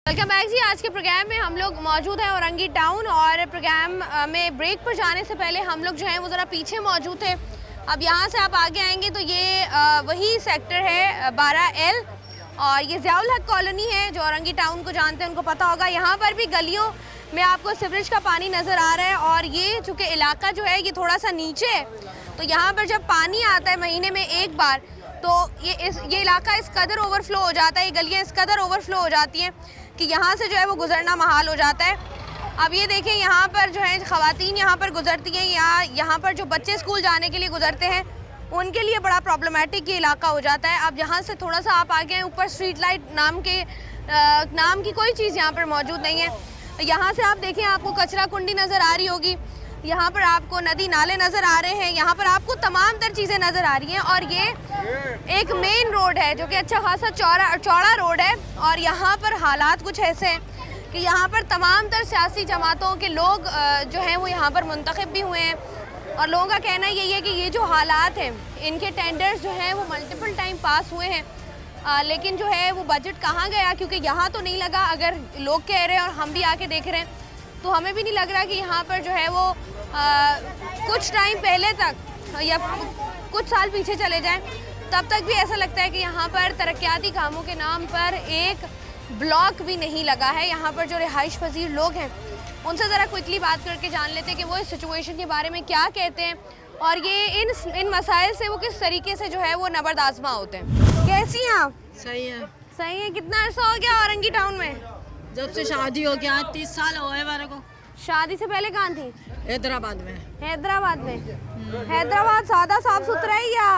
Speaker 1: वेलकम बैक जी। आज के प्रोग्राम में हम लोग मौजूद हैं औरंगी टाउन, और प्रोग्राम में ब्रेक पर जाने से पहले हम लोग जो हैं वो ज़रा पीछे मौजूद थे। अब यहाँ से आप आगे आएंगे तो ये वही सेक्टर है 12L, और ये ज़ियाउल हक कॉलोनी है। जो औरंगी टाउन को जानते हैं उनको पता होगा। यहाँ पर भी गलियों में आपको सीवरेज का पानी नज़र आ रहा है, और ये चूँकि इलाका जो है ये थोड़ा सा नीचे है, तो यहाँ पर जब पानी आता है महीने में एक बार, तो ये इलाका इस कदर ओवरफ्लो हो जाता है, ये गलियाँ इस कदर ओवरफ्लो हो जाती हैं कि यहाँ से जो है वो गुजरना महाल हो जाता है। अब ये देखें, यहाँ पर जो है ख़वातीन यहाँ पर गुजरती हैं, या यहाँ पर जो बच्चे स्कूल जाने के लिए गुजरते हैं उनके लिए बड़ा प्रॉब्लमेटिक ये इलाका हो जाता है। अब यहाँ से थोड़ा सा आप आगे हैं, ऊपर स्ट्रीट लाइट नाम की कोई चीज़ यहाँ पर मौजूद नहीं है। यहाँ से आप देखें, आपको कचरा कुंडी नज़र आ रही होगी, यहाँ पर आपको नदी नाले नज़र आ रहे हैं, यहाँ पर आपको तमाम तर चीज़ें नज़र आ रही हैं। और ये एक मेन रोड है जो कि अच्छा खासा चौड़ा रोड है, और यहाँ पर हालात कुछ ऐसे हैं कि यहाँ पर तमाम तर सियासी जमातों के लोग जो हैं वो यहाँ पर मुंतखब भी हुए हैं और लोगों का कहना यही है कि ये जो हालात हैं, इनके टेंडर्स जो हैं वो मल्टीपल टाइम पास हुए हैं, लेकिन जो है वो बजट कहाँ गया, क्योंकि यहाँ तो नहीं लगा। अगर लोग कह रहे हैं और हम भी आके देख रहे हैं तो हमें भी नहीं लग रहा कि यहाँ पर जो है वो कुछ टाइम पहले तक या कुछ साल पीछे चले जाएं तब तक भी ऐसा लगता है कि यहाँ पर तरक्याती कामों के नाम पर एक ब्लॉक भी नहीं लगा है। यहाँ पर जो रिहाइश पजीर लोग हैं उनसे ज़रा क्विकली बात करके जान लेते हैं कि वो इस सिचुएशन के बारे में क्या कहते हैं और ये इन मसाइल से वो किस तरीके से जो है वो नबर्द आज़मा होते हैं। कैसी हैं आप?
Speaker 8: सही है।
Speaker 1: सही है। कितना अर्सा हो गया औरंगी टाउन में?
Speaker 8: जब से शादी हो गया 30 साल हो गए मेरे को।
Speaker 1: शादी से पहले कहाँ थी?
Speaker 8: हैदराबाद में।
Speaker 1: हैदराबाद में? हैदराबाद सादा साफ सुथरा है या?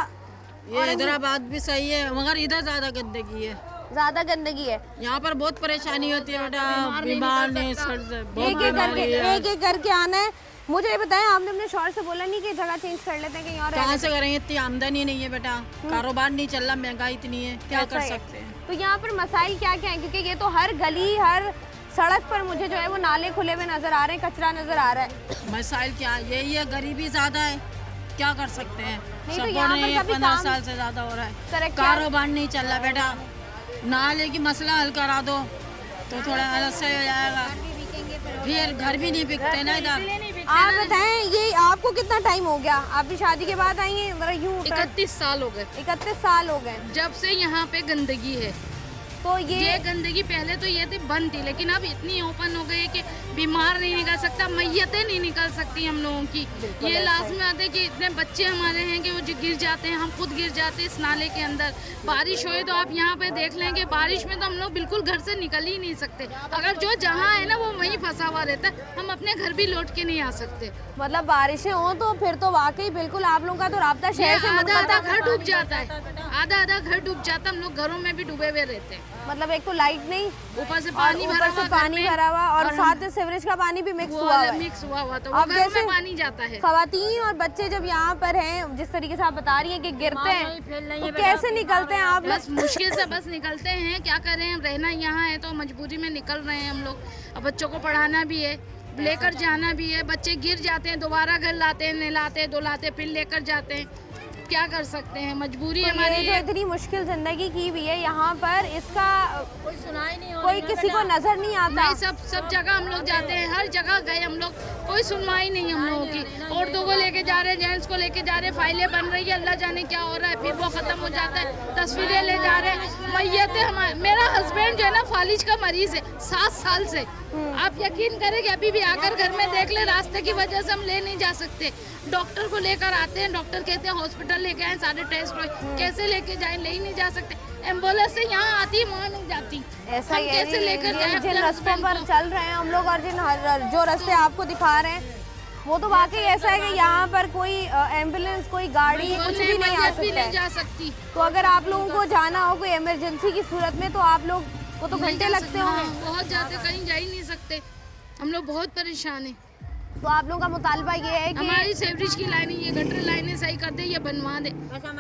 Speaker 8: ये हैदराबाद भी सही है मगर इधर ज़्यादा गंदगी है।
Speaker 1: ज़्यादा गंदगी है
Speaker 8: यहाँ पर, बहुत परेशानी होती है बेटा, बीमार नहीं
Speaker 1: एक एक करके आना है। मुझे ये बताएं, आपने अपने शौहर से बोला नहीं कि जगह चेंज कर लेते हैं कहीं और?
Speaker 8: कहाँ से करेंगे, इतनी आमदनी नहीं है बेटा, कारोबार नहीं चल रहा, महंगाई इतनी है, क्या कर सकते हैं।
Speaker 1: तो यहाँ पर मसाइल क्या क्या है, क्योंकि ये तो हर गली हर सड़क पर मुझे जो है वो नाले खुले हुए नजर आ रहे हैं, कचरा नजर आ रहा है।
Speaker 8: मसाइल क्या यही है, गरीबी ज्यादा है, क्या कर सकते हैं।
Speaker 1: नहीं तो यहाँ पर कभी
Speaker 8: 15 साल से ज्यादा हो रहा है, कारोबार नहीं चल रहा बेटा। नाले की मसला हल करा दो तो थोड़ा अलग से हो जाएगा, फिर घर भी नहीं बिकते ना इधर।
Speaker 1: आप बताएं, ये आपको कितना टाइम हो गया? आप भी शादी के बाद आई हैं? यूँ
Speaker 9: 31 साल हो गए।
Speaker 1: 31 साल हो गए
Speaker 9: जब से यहाँ पे गंदगी है।
Speaker 1: तो
Speaker 9: ये गंदगी पहले तो ये थी बंद थी, लेकिन अब इतनी ओपन हो गई है कि बीमार नहीं निकल सकता, मैयतें नहीं निकल सकती हम लोगों की। ये लाजमी आते हैं कि इतने बच्चे हमारे हैं कि वो जो गिर जाते हैं, हम खुद गिर जाते हैं इस नाले के अंदर। बारिश हुई तो आप यहाँ पे देख लें कि बारिश में तो हम लोग बिल्कुल घर से निकल ही नहीं सकते। अगर जो जहाँ है ना वो वहीं फंसा हुआ रहता है, हम अपने घर भी लौट के नहीं आ सकते।
Speaker 1: मतलब बारिशें हो तो फिर तो वाकई बिल्कुल आप लोगों का तो राब्ता शहर से
Speaker 9: आधा घर डूब जाता है, आधा घर डूब जाता है, हम लोग घरों में भी डूबे हुए रहते हैं।
Speaker 1: मतलब एक तो लाइट नहीं,
Speaker 9: ऊपर से पानी
Speaker 1: भरा हुआ और साथ में सीवरेज का पानी भी मिक्स हुआ
Speaker 9: तो अब घर में पानी जाता है।
Speaker 1: खवातीन और बच्चे जब यहाँ पर हैं, जिस तरीके से आप बता रही हैं कि गिरते हैं, तो कैसे निकलते हैं आप?
Speaker 9: बस मुश्किल से बस निकलते हैं, क्या करें, रहना यहाँ है तो मजबूरी में निकल रहे हैं हम लोग। अब बच्चों को पढ़ाना भी है, लेकर जाना भी है, बच्चे गिर जाते हैं, दोबारा घर लाते हैं, नहलाते धुलाते, फिर लेकर जाते हैं, क्या कर सकते हैं, मजबूरी
Speaker 1: तो
Speaker 9: हमारी।
Speaker 1: जो इतनी मुश्किल जिंदगी की हुई है यहाँ पर, इसका
Speaker 8: कोई सुनाई नहीं,
Speaker 1: कोई किसी को नजर नहीं आता।
Speaker 9: नहीं, सब जगह हम लोग जाते हैं, हर जगह गए हम लोग, कोई सुनवाई नहीं हम लोगों की। औरतों को लेके जा रहे हैं, जेंट्स को लेके जा रहे हैं, फाइलें बन रही है, अल्लाह जाने क्या हो रहा है, फिर वो खत्म हो जाता है, तस्वीरें ले जा रहे हैं, मैयतें। हमारे मेरा हस्बैंड जो है ना फालिज का मरीज है 7 साल से। आप यकीन करें कि अभी भी आकर घर में देख ले, रास्ते की वजह से हम ले नहीं जा सकते। डॉक्टर को लेकर आते हैं, डॉक्टर कहते हैं हॉस्पिटल लेके आए, सारे टेस्ट हुए, कैसे लेके जाएं, ले ही नहीं जा सकते। एम्बुलेंस से यहाँ आती है, वहाँ नहीं जाती।
Speaker 1: ऐसा ही
Speaker 9: कैसे लेकर जाएं?
Speaker 1: जिन रास्तों पर चल रहे हैं हम लोग और जो रास्ते आपको दिखा रहे हैं, वो तो वाकई ऐसा है कि यहाँ पर कोई एम्बुलेंस, कोई गाड़ी कुछ भी नहीं आ
Speaker 9: सकती।
Speaker 1: तो अगर आप लोगों को जाना हो कोई इमरजेंसी की सूरत में, तो आप लोग को तो घंटे लगते होंगे।
Speaker 9: बहुत ज़्यादा, कहीं जा ही नहीं सकते, हम लोग बहुत परेशान हैं।
Speaker 1: तो आप लोगों का मुतालबा ये है कि
Speaker 9: हमारी सेवरेज की लाइनें, ये गटर लाइनें सही कर दे, ये बनवा दे,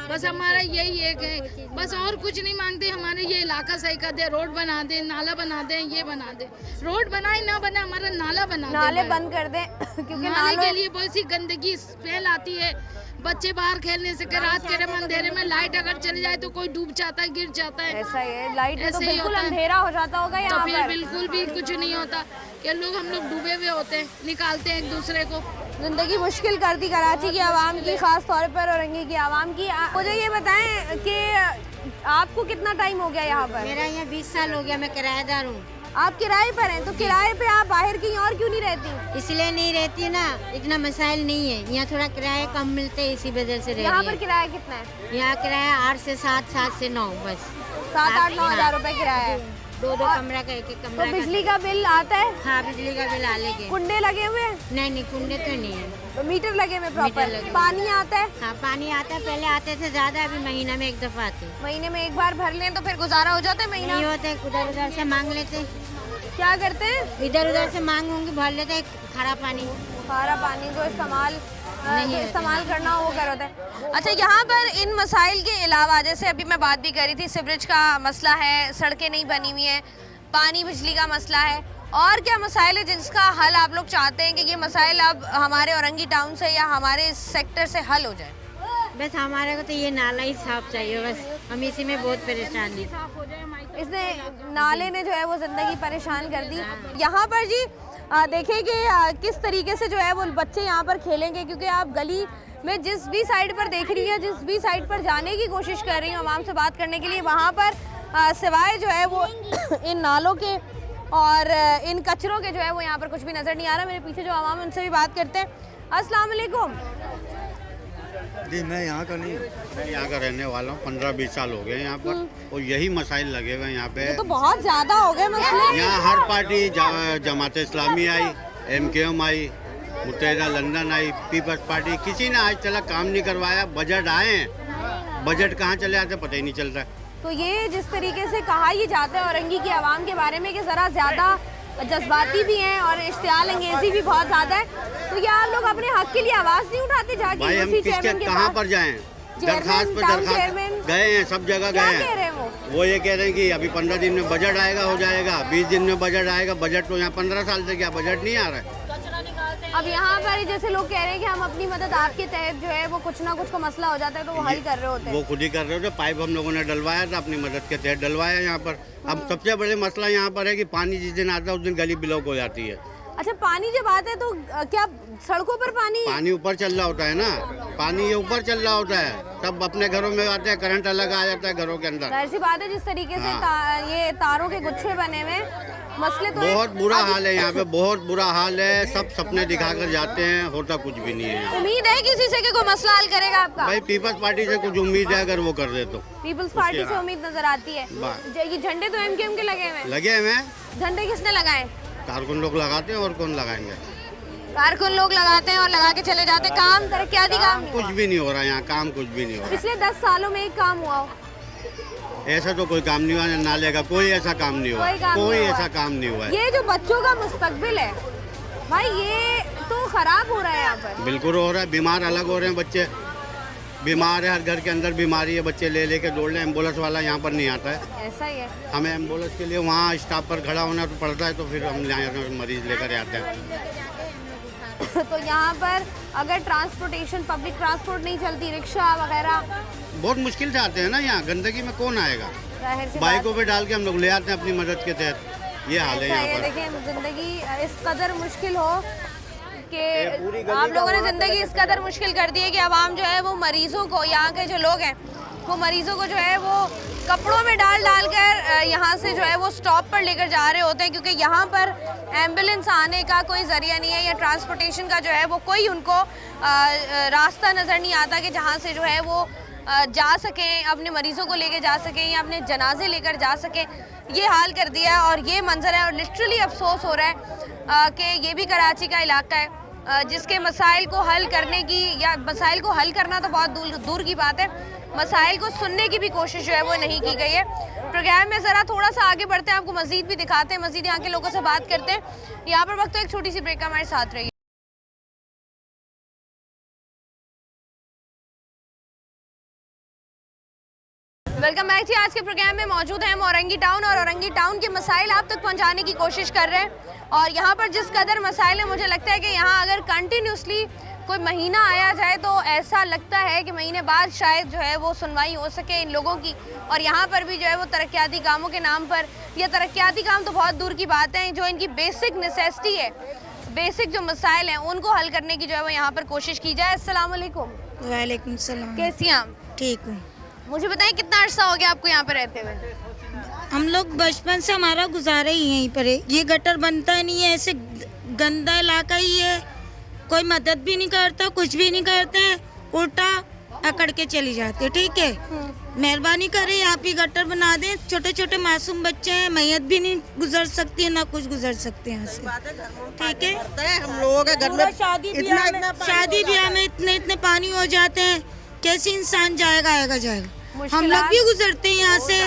Speaker 9: बस हमारा यही एक है, बस और कुछ नहीं मांगते। हमारे ये इलाका सही कर दे, रोड बना दे, नाला बना दे, ये बना दे, रोड बनाए ना बना, हमारा नाला बना दे,
Speaker 1: नाले बंद कर दे, क्योंकि
Speaker 9: नाले के लिए बहुत सी गंदगी स्मेल आती है। बच्चे बाहर खेलने से के रात के अंधेरे में लाइट अगर चली जाए तो कोई डूब जाता है, गिर जाता है।
Speaker 1: ऐसा ही है, लाइट में तो
Speaker 9: ऐसे ही
Speaker 1: बिल्कुल
Speaker 9: होता है।
Speaker 1: अंधेरा हो जाता होगा यहाँ
Speaker 9: तो फिर
Speaker 1: पर।
Speaker 9: बिल्कुल भी कुछ नहीं होता कि हम लोग डूबे हुए होते हैं, निकालते हैं एक दूसरे को।
Speaker 1: जिंदगी मुश्किल कर दी कराची की आवाम की, खास तौर पर औरंगी की आवाम की। मुझे ये बताएं कि आपको कितना टाइम हो गया यहाँ पर?
Speaker 10: मेरा यहाँ 20 साल हो गया, मैं किराएदार हूँ।
Speaker 1: आप किराए पर हैं, तो किराए पे आप बाहर कहीं और क्यों नहीं रहती?
Speaker 10: इसलिए नहीं रहती ना, इतना मसाइल नहीं है यहाँ, थोड़ा किराया कम मिलते हैं, इसी वजह से
Speaker 1: यहाँ पर किराया कितना है?
Speaker 10: यहाँ किराया 8 से 7, 7 से 9, बस
Speaker 1: 7-8-9 हज़ार रुपए किराया है।
Speaker 10: 2-2 कमरा का, एक कमरा।
Speaker 1: तो बिजली का बिल आता है?
Speaker 10: हाँ, बिजली का बिल आ लेंगे।
Speaker 1: कुंडे लगे हुए हैं?
Speaker 10: नहीं, कुंडे तो नहीं है।
Speaker 1: तो मीटर लगे हुए प्रॉपर? पानी आता है?
Speaker 10: हाँ, पानी आता है, पहले आते थे ज्यादा, अभी महीना में 1 दफा आते।
Speaker 1: महीने में 1 बार भर लें तो फिर गुजारा हो जाता है महीना?
Speaker 10: नहीं होते, उधर उधर से मांग लेते।
Speaker 1: क्या करते हैं?
Speaker 10: इधर उधर से मांग होंगी, भर लेते खारा पानी।
Speaker 1: खारा पानी जो इस्तेमाल करना हो कर होता है। अच्छा, यहाँ पर इन मसाइल के अलावा, जैसे अभी मैं बात भी कर रही थी, सीवरेज का मसला है, सड़कें नहीं बनी हुई हैं, पानी बिजली का मसला है, और क्या मसाइल है जिसका हल आप लोग चाहते हैं कि ये मसाइल अब हमारे औरंगी टाउन से या हमारे इस सेक्टर से हल हो जाए?
Speaker 10: बस हमारे को तो ये नाला ही साफ चाहिए, बस हम इसी में बहुत परेशान हैं।
Speaker 1: इसने नाले ने जो है वो ज़िंदगी परेशान कर दी। यहाँ पर जी देखें कि किस तरीके से जो है वो बच्चे यहाँ पर खेलेंगे, क्योंकि आप गली में जिस भी साइड पर देख रही है, जिस भी साइड पर जाने की कोशिश कर रही हूँ आवाम से बात करने के लिए, वहाँ पर सिवाय जो है वो इन नालों के और इन कचरों के जो है वो यहाँ पर कुछ भी नज़र नहीं आ रहा। मेरे पीछे जो आवाम उनसे भी बात करते हैं। अस्सलाम वालेकुम
Speaker 5: जी, मैं यहाँ का नहीं, मैं यहाँ का रहने वाला हूँ। 15-20 साल हो गए यहाँ पर, और यही मसाइल लगे हुए यहाँ पे।
Speaker 1: ये तो बहुत ज़्यादा हो गए मसले।
Speaker 5: यहाँ हर पार्टी, जमात इस्लामी आई, MKM आई, मुत्तहिदा लंदन आई, पीपल्स पार्टी, किसी ने आज तक काम नहीं करवाया। बजट आए हैं, बजट कहाँ चले आते पता ही नहीं चल रहा है।
Speaker 1: तो ये जिस तरीके से कहा ही जाता है औरंगी की आवाम के बारे में कि ज़रा ज़्यादा जज्बाती भी हैं और इश्तियाल अंगेजी भी बहुत ज़्यादा है, तो क्या आप लोग अपने हक के लिए आवाज़ नहीं उठाते जाके?
Speaker 5: भाई हम किसके कहाँ पर जाएं? दरखास्त पर दरखास्त गए हैं, सब जगह गए हैं। वो ये कह रहे हैं कि अभी 15 दिन में बजट आएगा, हो जाएगा, 20 दिन में बजट आएगा। बजट तो यहाँ 15 साल से क्या बजट नहीं आ रहा है।
Speaker 1: अब यहाँ पर जैसे लोग कह रहे हैं कि हम अपनी मदद आपके तहत जो है वो कुछ ना कुछ का मसला हो जाता है तो वो हल कर रहे होते हैं।
Speaker 5: वो खुद ही कर रहे होते। पाइप हम लोगों ने डलवाया था, अपनी मदद के तहत डलवाया यहाँ पर। अब सबसे बड़े मसला यहाँ पर है कि पानी जिस दिन आता है उस दिन गली ब्लॉक हो जाती है।
Speaker 1: अच्छा, पानी जब आता है तो क्या सड़कों पर पानी
Speaker 5: ऊपर चल रहा होता है ना, पानी ये ऊपर चल रहा होता है, सब अपने घरों में आते हैं, करंट अलग आ जाता है घरों के अंदर।
Speaker 1: ऐसी बात है जिस तरीके से ये तारों के गुच्छे बने हुए मसले तो
Speaker 5: बहुत बुरा हाल है यहाँ पे, बहुत बुरा हाल है। सब सपने दिखाकर जाते हैं, होता कुछ भी नहीं है।
Speaker 1: उम्मीद है किसी से कि कोई मसला हल करेगा आपका?
Speaker 5: भाई पीपल्स पार्टी से कुछ उम्मीद है, अगर वो कर दे तो।
Speaker 1: पीपल्स पार्टी से उम्मीद नजर आती है। ये झंडे तो MKM के लगे हुए हैं। झंडे किसने लगाए?
Speaker 5: कारकुन लोग लगाते हैं, और कौन लगाएंगे?
Speaker 1: कारकुन लोग लगाते हैं और लगा के चले जाते हैं। काम तरक्याती काम
Speaker 5: कुछ भी नहीं हो रहा यहाँ, काम कुछ भी नहीं हो रहा।
Speaker 1: पिछले 10 सालों में एक काम हुआ हो?
Speaker 5: ऐसा तो कोई काम नहीं हुआ, नाले का कोई ऐसा काम नहीं हुआ, कोई ऐसा काम नहीं हुआ।
Speaker 1: ये जो बच्चों का मुस्तकबिल है भाई, ये तो खराब हो रहा है यहाँ पर।
Speaker 5: बिल्कुल हो रहा है, बीमार अलग हो रहे हैं बच्चे, बीमार है, हर घर के अंदर बीमारी है, बच्चे ले लेके दौड़ रहे हैं। एम्बुलेंस वाला यहाँ पर नहीं आता है।
Speaker 1: ऐसा ही है,
Speaker 5: हमें एम्बुलेंस के लिए वहाँ स्टॉप पर खड़ा होना तो पड़ता है, तो फिर हम यहाँ मरीज लेकर आते हैं।
Speaker 1: तो यहाँ पर अगर ट्रांसपोर्टेशन, पब्लिक ट्रांसपोर्ट नहीं चलती, रिक्शा वगैरह,
Speaker 5: बहुत मुश्किल से आते हैं ना यहाँ। गंदगी में कौन आएगा? बाइकों पे डाल के हम लोग ले आते हैं अपनी मदद के तहत। ये हाल है यहाँ पर।
Speaker 1: देखिए, जिंदगी इस कदर मुश्किल हो कि आप लोगों ने जिंदगी इस कदर मुश्किल कर दी है कि आवाम जो है वो मरीजों को, यहाँ के जो लोग हैं वो मरीजों को जो है वो कपड़ों में डाल कर यहाँ से जो है वो स्टॉप पर लेकर जा रहे होते हैं, क्योंकि यहाँ पर एम्बुलेंस आने का कोई ज़रिया नहीं है या ट्रांसपोर्टेशन का जो है वो कोई उनको रास्ता नज़र नहीं आता कि जहाँ से जो है वो जा सकें, अपने मरीज़ों को लेके जा सकें या अपने जनाजे लेकर जा सकें। ये हाल कर दिया है और ये मंजर है, और लिटरली अफसोस हो रहा है कि ये भी कराची का इलाका है जिसके मसाइल को हल करने की, या मसाइल को हल करना तो बहुत दूर की बात है, मसाइल को सुनने की भी कोशिश जो है वो नहीं की गई है। प्रोग्राम में ज़रा थोड़ा सा आगे बढ़ते हैं, आपको मज़ीद भी दिखाते हैं, मज़ीद यहाँ के लोगों से बात करते हैं। यहाँ पर वक्त तो एक छोटी सी ब्रेक का हमारे साथ रही। वेलकम बैक जी। आज के प्रोग्राम में मौजूद हैं हम औरंगी टाउन, और औरंगी टाउन के मसाइल आप तक पहुंचाने की कोशिश कर रहे हैं। और यहाँ पर जिस कदर मसाइल है, मुझे लगता है कि यहाँ अगर कंटिन्यूसली कोई महीना आया जाए तो ऐसा लगता है कि महीने बाद शायद जो है वो सुनवाई हो सके इन लोगों की। और यहाँ पर भी जो है वो तरक्याती कामों के नाम पर, या तरक्याती काम तो बहुत दूर की बात है, जो इनकी बेसिक नेसेसिटी है, बेसिक जो मसाइल हैं उनको हल करने की जो है वो यहाँ पर कोशिश की जाए। अस्सलाम वालेकुम।
Speaker 10: वालेकुम सलाम।
Speaker 1: कैसी हैं आप?
Speaker 10: ठीक हूँ।
Speaker 1: मुझे बताएं कितना अर्सा हो गया आपको यहाँ पर रहते हुए?
Speaker 11: हम लोग बचपन से, हमारा गुजारा ही यहीं पर है। ये गटर बनता नहीं है, ऐसे गंदा इलाका ही है, कोई मदद भी नहीं करता, कुछ भी नहीं करते हैं, उल्टा अकड़ के चली जाते। ठीक है, मेहरबानी करें यहाँ पे गटर बना दें। छोटे छोटे मासूम बच्चे हैं, मैयत भी नहीं गुजर सकती है, ना कुछ गुजर सकते हैं यहाँ से। ठीक है,
Speaker 8: हम लोगों के घर में
Speaker 11: शादी ब्याह में इतने पानी हो जाते हैं, कैसे इंसान जाएगा, आएगा जाएगा। हम लोग भी गुजरते हैं यहाँ से।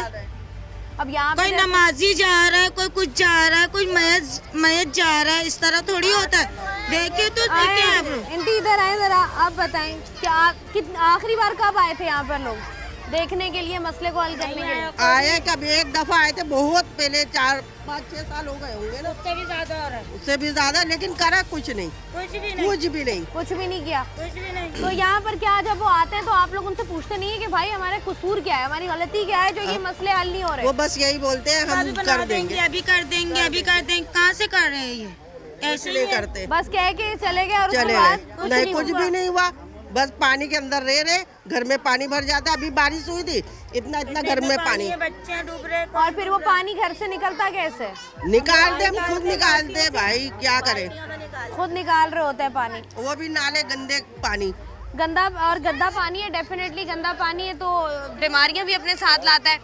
Speaker 1: अब यहाँ
Speaker 11: कोई नमाजी जा रहा है, कोई कुछ जा रहा है, कोई मैयत जा रहा है, इस तरह थोड़ी होता है। देखे तो देखे आप लोग।
Speaker 1: इनकी इधर आए जरा, आप बताएं क्या आखिरी बार कब आए थे यहाँ पर लोग? देखने के लिए, मसले को हल करने के लिए?
Speaker 12: आए कभी एक दफा आए थे, बहुत पहले 4-5-6 साल हो गए होंगे ना,
Speaker 11: उससे भी ज्यादा हो रहा है,
Speaker 12: उससे भी ज्यादा, लेकिन करा कुछ नहीं,
Speaker 11: कुछ भी नहीं,
Speaker 12: कुछ भी नहीं,
Speaker 1: कुछ भी नहीं किया।
Speaker 11: कुछ भी नहीं।
Speaker 1: तो यहाँ पर क्या, जब वो आते हैं तो आप लोग उनसे पूछते नहीं है कि भाई हमारा कसूर क्या है, हमारी गलती क्या है जो ये मसले हल नहीं हो रहे?
Speaker 12: वो बस यही बोलते हैं हम कर देंगे,
Speaker 11: अभी कर देंगे, अभी कर देंगे। कहाँ से कर रहे हैं ये? ऐसे
Speaker 12: इसलिए
Speaker 11: ही
Speaker 12: करते,
Speaker 1: बस कह के चले गए और उसके
Speaker 12: चले
Speaker 1: बाद
Speaker 12: गए, नहीं कुछ भी नहीं हुआ, बस पानी के अंदर रहे, घर में पानी भर जाता है। अभी बारिश हुई थी, इतना घर में पानी,
Speaker 11: बच्चे डूब रहे।
Speaker 1: और फिर वो पानी घर से निकलता कैसे?
Speaker 12: निकालते, हम खुद निकालते हैं भाई, क्या करें,
Speaker 1: खुद निकाल रहे होते हैं पानी,
Speaker 12: वो भी नाले गंदे पानी,
Speaker 1: गंदा और गंदा पानी है। डेफिनेटली गंदा पानी है तो बीमारियां भी अपने साथ लाता है,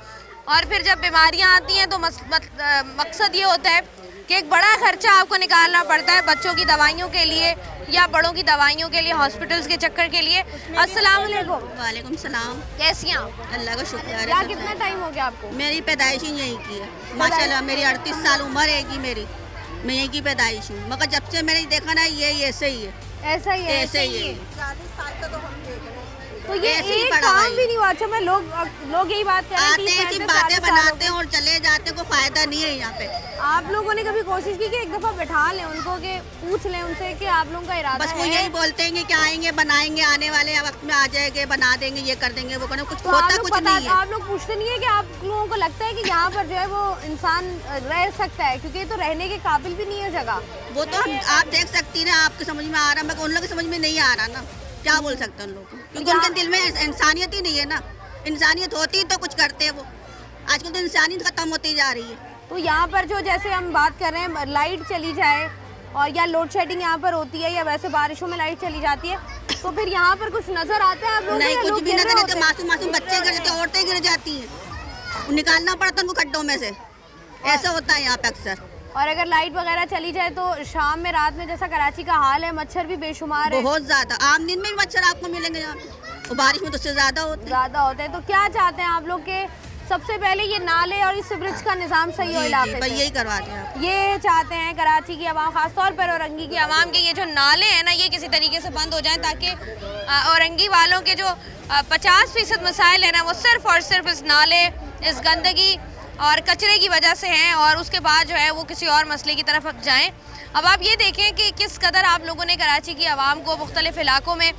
Speaker 1: और फिर जब बीमारियां आती हैं तो मकसद ये होता है कि एक बड़ा खर्चा आपको निकालना पड़ता है बच्चों की दवाइयों के लिए या बड़ों की दवाइयों के लिए, हॉस्पिटल्स के चक्कर के लिए। अस्सलाम वालेकुम।
Speaker 13: वालेकुम सलाम।
Speaker 1: कैसी हैं आप?
Speaker 13: अल्लाह का शुक्र है।
Speaker 1: क्या कितना टाइम हो गया आपको?
Speaker 13: मेरी पैदाइश ही यहीं की है माशाल्लाह, मेरी 38 साल उम्र है मेरी, मैं यहीं की पैदाइश हूँ, मगर जब से मैंने देखा ना ये ऐसे ही है,
Speaker 1: ऐसा ही है,
Speaker 13: ऐसे ही है।
Speaker 12: 40 साल से तो हम देख रहे हैं।
Speaker 1: तो ये
Speaker 13: ऐसे ही
Speaker 1: एक
Speaker 13: पड़ा
Speaker 1: काम
Speaker 13: हुआ
Speaker 1: भी नहीं हुआ। अच्छा, मैं लोग यही बात कर रहे
Speaker 13: आते हैं, सिर्फ बातें बनाते हैं और चले जाते हैं, कोई फायदा नहीं है यहाँ पे।
Speaker 1: आप लोगों ने कभी कोशिश की कि एक दफा बैठा लें उनको, कि पूछ लें उनसे कि आप लोगों का इरादा
Speaker 13: बस
Speaker 1: है?
Speaker 13: वो यही बोलते हैं कि क्या आएंगे, बनाएंगे, आने वाले वक्त में आ जाएंगे, बना देंगे, ये कर देंगे, वो करेंगे, कुछ
Speaker 1: तो आप
Speaker 13: होता
Speaker 1: लोग
Speaker 13: कुछ नहीं है।
Speaker 1: आप लोग पूछते नहीं है कि आप लोगों को लगता है कि यहाँ पर जो है वो इंसान रह सकता है, क्योंकि ये तो रहने के काबिल भी नहीं है जगह।
Speaker 13: वो तो आप देख सकती हैं ना, आपके समझ में आ रहा है, मगर उन लोग के समझ में नहीं आ रहा ना, क्या बोल सकते हैं उन लोग को, क्योंकि उनके दिल में इंसानियत ही नहीं है ना। इंसानियत होती तो कुछ करते हैं वो, आजकल तो इंसानियत खत्म होती जा रही है।
Speaker 1: तो यहाँ पर जो, जैसे हम बात कर रहे हैं, लाइट चली जाए और या लोड शेडिंग यहाँ पर होती है, या वैसे बारिशों में लाइट चली जाती है, तो फिर यहाँ पर कुछ नजर आता है आप लोगों को?
Speaker 13: नहीं,
Speaker 1: या
Speaker 13: कुछ
Speaker 1: लोग
Speaker 13: भी
Speaker 1: गिर
Speaker 13: नजर
Speaker 1: रहे
Speaker 13: आते,
Speaker 1: होते हैं?
Speaker 13: मासूम बच्चे गिर जाते, औरतें गिर जाती हैं, निकालना पड़ता है उनको खड्डों में से, ऐसा होता है यहाँ पे अक्सर।
Speaker 1: और अगर लाइट वगैरह चली जाए तो शाम में, रात में, जैसा कराची का हाल है, मच्छर भी बेशुमार है,
Speaker 13: बहुत ज्यादा, आम दिन में भी मच्छर आपको मिलेंगे यहाँ पे, और बारिश में तो उससे ज्यादा होते हैं।
Speaker 1: तो क्या चाहते हैं आप लोग के? सबसे पहले ये नाले और इस सीवरेज का निज़ाम सही हो इलाके में,
Speaker 13: यही करवा दें।
Speaker 1: ये चाहते हैं कराची की आवाम, खासतौर पर औरंगी की आवाम के ये जो नाले हैं ना, ये किसी तरीके से बंद हो जाएं, ताकि औरंगी वालों के जो 50% मसाइल है ना, वो सिर्फ और सिर्फ इस नाले, इस गंदगी और कचरे की वजह से हैं, और उसके बाद जो है वो किसी और मसले की तरफ अब जाएँ। अब आप ये देखें कि किस कदर आप लोगों ने कराची की आवाम को मुख्तलिफ इलाकों में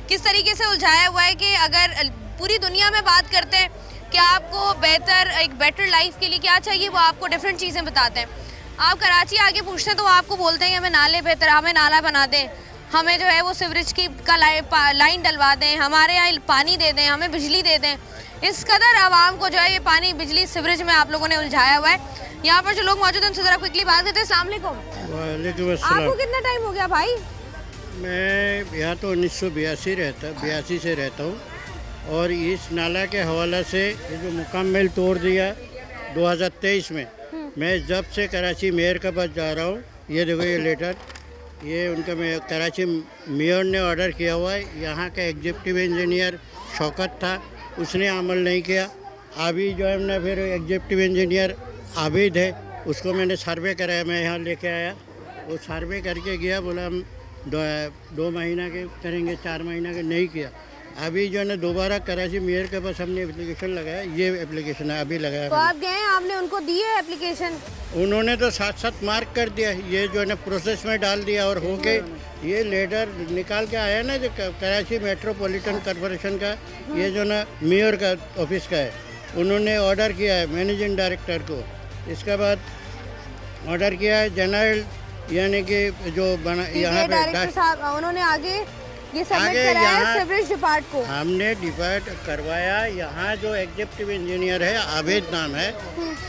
Speaker 1: किस तरीके से उलझाया हुआ है कि अगर पूरी दुनिया में बात करते हैं कि आपको एक बेटर लाइफ के लिए क्या चाहिए, वो आपको डिफरेंट चीज़ें बताते हैं। आप कराची आगे पूछते हैं तो वो आपको बोलते हैं कि हमें नाले बेहतर, हमें नाला बना दें, हमें जो है वो सीवरेज की लाइन डलवा दें, हमारे यहाँ पानी दे दें, हमें बिजली दे दें। इस कदर आवाम को जो है ये पानी, बिजली, सीवरेज में आप लोगों ने उलझाया हुआ है। यहाँ पर जो लोग मौजूद हैं उनसे ज़रा क्विकली बात करते हैं। अस्सलाम वालेकुम।
Speaker 14: वालेकुम अस्सलाम।
Speaker 1: आपको कितना टाइम हो गया भाई?
Speaker 14: मैं यहाँ तो 1982 से रहता हूँ, और इस नाला के हवाला से ये जो मुकम्मल तोड़ दिया 2023 में, मैं जब से कराची मेयर के पास जा रहा हूँ, ये देखो ये लेटर, ये उनका कराची मेयर ने ऑर्डर किया हुआ है। यहाँ का एग्जीक्यूटिव इंजीनियर शौकत था, उसने अमल नहीं किया। अभी जो है ना, फिर एग्जीक्यूटिव इंजीनियर आबिद है, उसको मैंने सर्वे कराया, मैं यहाँ लेके आया, वो सर्वे करके गया, बोला हम 2 महीना के करेंगे, 4 महीना के, नहीं किया। अभी जो है ना दोबारा कराची मेयर के पास हमने एप्लीकेशन लगाया, ये एप्लीकेशन है अभी लगाया।
Speaker 1: तो आप गए, आपने उनको दी है एप्लीकेशन?
Speaker 14: उन्होंने तो साथ मार्क कर दिया, ये जो है ना प्रोसेस में डाल दिया, और हो के ये लेटर निकाल के आया ना जो कराची मेट्रोपॉलिटन कॉरपोरेशन का, ये जो ना मेयर का ऑफिस का है, उन्होंने ऑर्डर किया है मैनेजिंग डायरेक्टर को। इसके बाद ऑर्डर किया है जनरल, यानी कि जो बना यहाँ पे
Speaker 1: उन्होंने आगे ये सबमिट कराया है सीवरेज डिपार्ट को, हमने
Speaker 14: डिपार्ट करवाया। यहाँ जो एग्जीक्यूटिव इंजीनियर है, आबिद नाम है,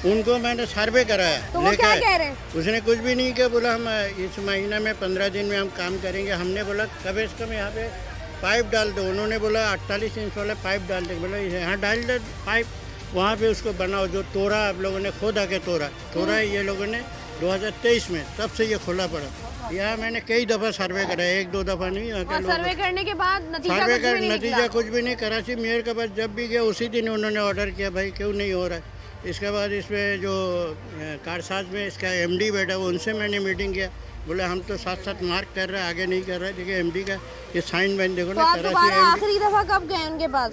Speaker 14: उनको मैंने सर्वे कराया।
Speaker 1: तो वो क्या कह रहे हैं?
Speaker 14: उसने कुछ भी नहीं किया, बोला हम इस महीना में 15 दिन में हम काम करेंगे। हमने बोला कम से कम यहाँ पे पाइप डाल दो, उन्होंने बोला 48 इंच वाला पाइप डाल दे, बोला यहाँ डाल दे पाइप, वहाँ पे उसको बनाओ। जो तोड़ा आप लोगों ने खुद आके तोड़ा है ये लोगों ने 2023 में, तब से ये खुला पड़ा। यहाँ मैंने कई दफ़ा सर्वे कराया, 1-2 दफ़ा नहीं।
Speaker 1: सर्वे करने के बाद नतीजा
Speaker 14: कुछ भी नहीं। कराची मेयर के पास जब भी गया उसी दिन उन्होंने ऑर्डर किया, भाई क्यों नहीं हो रहा है। इसके बाद इसमें जो कारसाज में इसका MD बैठा, वो उनसे मैंने मीटिंग किया, बोले हम तो साथ मार्क कर रहे हैं, आगे नहीं कर रहे। देखिए MD का ये साइन मैन देखो ना।
Speaker 1: तो आप दोबारा आखिरी दफ़ा कब गए उनके पास?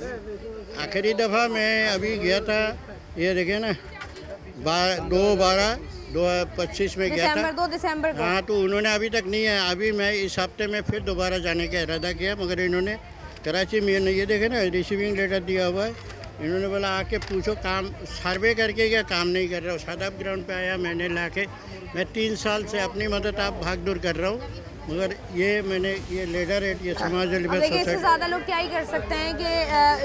Speaker 14: आखिरी दफ़ा मैं अभी गया था, ये देखे ना 2/12/2025 में गया था।
Speaker 1: 2 दिसंबर को।
Speaker 14: हाँ, तो उन्होंने अभी तक नहीं है। अभी मैं इस हफ्ते में फिर दोबारा जाने का इरादा किया, मगर इन्होंने कराची में ये देखे ना रिसीविंग लेटर दिया हुआ है। इन्होंने बोला आके पूछो, काम सर्वे करके क्या काम नहीं कर रहा हूँ। सादाब ग्राउंड पे आया मैंने लाके, मैं 3 साल से अपनी मदद आप भाग दौड़ कर रहा हूँ, मगर ये मैंने ये लेटर है, ये समाज
Speaker 1: देखिए इससे ज़्यादा लोग क्या ही कर सकते हैं कि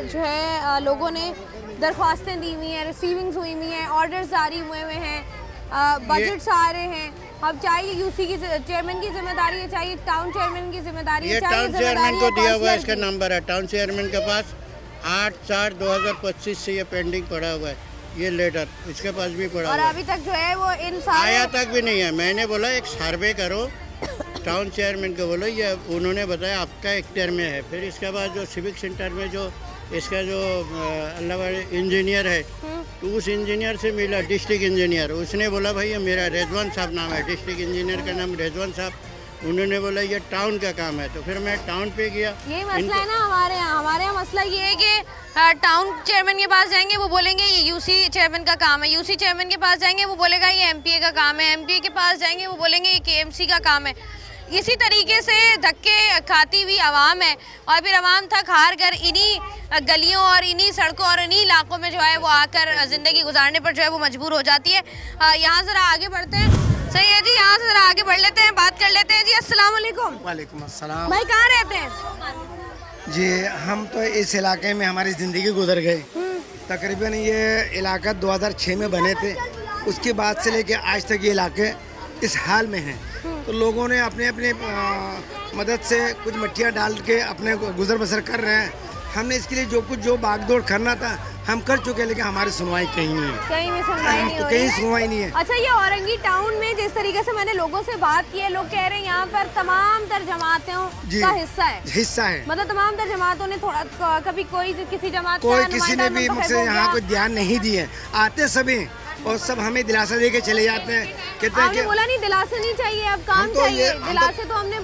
Speaker 1: जो है लोगों ने दरख्वास्तें दी हुई हैं, रिसीविंग्स हुई हुई हैं, ऑर्डर्स जारी हुए हुए हैं, बजट्स आ रहे हैं। अब चाहे यूसी की चेयरमैन की जिम्मेदारी है, चाहे टाउन चेयरमैन की जिम्मेदारी है,
Speaker 14: ये टाउन चेयरमैन को दिया हुआ है, इसका नंबर है टाउन चेयरमैन के पास 8/4/2025 से ये पेंडिंग पड़ा हुआ है, ये लेटर इसके पास भी पड़ा
Speaker 1: और
Speaker 14: हुआ है।
Speaker 1: अभी तक जो है वो इन सारे
Speaker 14: आया तक भी नहीं है। मैंने बोला एक सर्वे करो, टाउन चेयरमैन को बोलो, ये उन्होंने बताया आपका इख्तियार में है। फिर इसके बाद जो सिविक सेंटर में जो इसका जो अल्लाह वाले इंजीनियर है, तो उस इंजीनियर से मिला, डिस्ट्रिक्ट इंजीनियर, उसने बोला भाई ये मेरा रिजवान साहब नाम है, डिस्ट्रिक्ट इंजीनियर का नाम रिजवान साहब। उन्होंने बोला ये टाउन का काम है, तो फिर मैं टाउन पे गया।
Speaker 1: यही मसला है ना हमारे यहाँ मसला ये है कि टाउन चेयरमैन के पास जाएंगे वो बोलेंगे ये यूसी चेयरमैन का काम है, यूसी चेयरमैन के पास जाएंगे वो बोलेगा ये एमपीए का काम है, एमपीए के पास जाएंगे वो बोलेंगे ये केएमसी का काम है। इसी तरीके से धक्के खाती हुई आवाम है और फिर आवाम थक हार कर इन्हीं गलियों और इन्हीं सड़कों और इन्हीं इलाकों में जो है वो आकर ज़िंदगी गुजारने पर जो है वो मजबूर हो जाती है। यहाँ ज़रा आगे बढ़ते हैं। सही है जी, यहाँ से ज़रा आगे बढ़ लेते हैं, बात कर लेते हैं जी। अस्सलाम वालेकुम।
Speaker 15: वालेकुम अस्सलाम।
Speaker 1: भाई कहाँ रहते हैं?
Speaker 15: जी हम तो इस इलाके में हमारी ज़िंदगी गुजर गई। तकरीबन ये इलाका 2006 में बने थे, उसके बाद से लेके आज तक ये इलाके इस हाल में हैं। तो लोगों ने अपने अपने मदद से कुछ मट्टियाँ डाल के अपने गुजर बसर कर रहे हैं। हमने इसके लिए जो बागदौड़ करना था हम कर चुके हैं, लेकिन हमारी सुनवाई कहीं नहीं है,
Speaker 1: कहीं भी सुनवाई नहीं हो रही
Speaker 15: कहीं
Speaker 1: है।
Speaker 15: सुनवाई नहीं है।
Speaker 1: अच्छा, ये औरंगी टाउन में जिस तरीके से मैंने लोगों से बात की है, लोग कह रहे हैं यहाँ पर तमाम तर जमातों का हिस्सा है, मतलब तमाम तर जमातों ने थोड़ा कभी कोई किसी जमात
Speaker 15: कोई किसी ने भी मुझसे यहाँ कोई ध्यान नहीं दिए। आते सभी और सब हमें दिलासा दे के चले जाते हैं, कहते हैं कि
Speaker 1: बोला नहीं दिलासा नहीं चाहिए, अब काम चाहिए। दिलासे तो हमने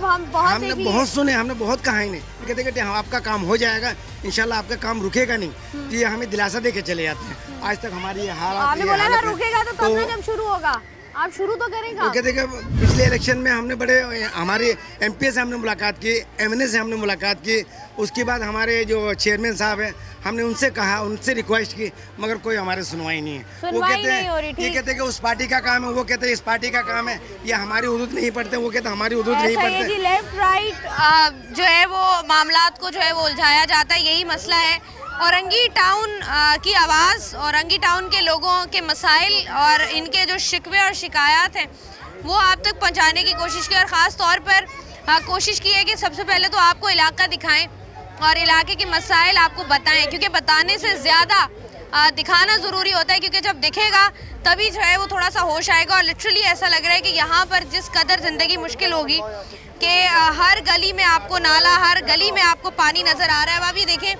Speaker 15: बहुत सुने, हमने बहुत कहा इन्हें, कहते हैं कि हाँ आपका काम हो जाएगा, इंशाल्लाह आपका काम रुकेगा नहीं। तो ये हमें दिलासा दे के चले जाते हैं। आज तक हमारी हालत
Speaker 1: आपने बोला ना रुकेगा तो तब ना जब शुरू होगा, आप शुरू तो करेंगे।
Speaker 15: तो कहते हैं कि पिछले इलेक्शन में हमने बड़े हमारे एमपी से हमने मुलाकात की, एमएनए से हमने मुलाकात की, उसके बाद हमारे जो चेयरमैन साहब हैं हमने उनसे कहा, उनसे रिक्वेस्ट की, मगर कोई हमारे सुनवाई नहीं है। वो कहते हैं ये कहते हैं कि उस पार्टी का काम है, वो कहते हैं इस पार्टी का काम है, ये हमारी हुदूद नहीं पढ़ते, वो कहते हैं हमारी हुदूद नहीं पढ़ते।
Speaker 1: लेफ्ट राइट जो है वो मामलात को जो है वो उलझाया जाता है, यही मसला है। औरंगी टाउन की आवाज़, औरंगी टाउन के लोगों के मसाइल और इनके जो शिकवे और शिकायत हैं वो आप तक पहुंचाने की कोशिश की, और ख़ास तौर पर कोशिश की है कि सबसे पहले तो आपको इलाका दिखाएं और इलाके के मसाइल आपको बताएं, क्योंकि बताने से ज़्यादा दिखाना ज़रूरी होता है, क्योंकि जब दिखेगा तभी जो है वो थोड़ा सा होश आएगा। और लिटरली ऐसा लग रहा है कि यहाँ पर जिस कदर ज़िंदगी मुश्किल होगी कि हर गली में आपको नाला, हर गली में आपको पानी नज़र आ रहा है। अब अभी देखें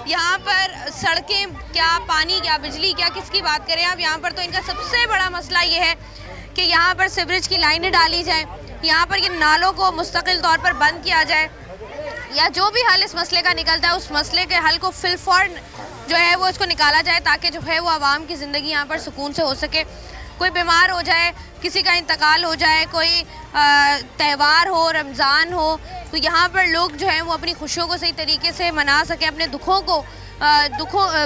Speaker 1: यहाँ पर सड़कें क्या, पानी क्या, बिजली क्या, किसकी बात करें आप। यहाँ पर तो इनका सबसे बड़ा मसला ये है कि यहाँ पर सीवरेज की लाइनें डाली जाएं, यहाँ पर ये नालों को मुस्तकिल तौर पर बंद किया जाए, या जो भी हल इस मसले का निकलता है उस मसले के हल को फिलफौरन जो है वो इसको निकाला जाए, ताकि जो है वो आवाम की ज़िंदगी यहाँ पर सुकून से हो सके। कोई बीमार हो जाए, किसी का इंतकाल हो जाए, कोई त्यौहार हो, रमज़ान हो, तो यहाँ पर लोग जो हैं वो अपनी खुशियों को सही तरीके से मना सकें, अपने दुखों को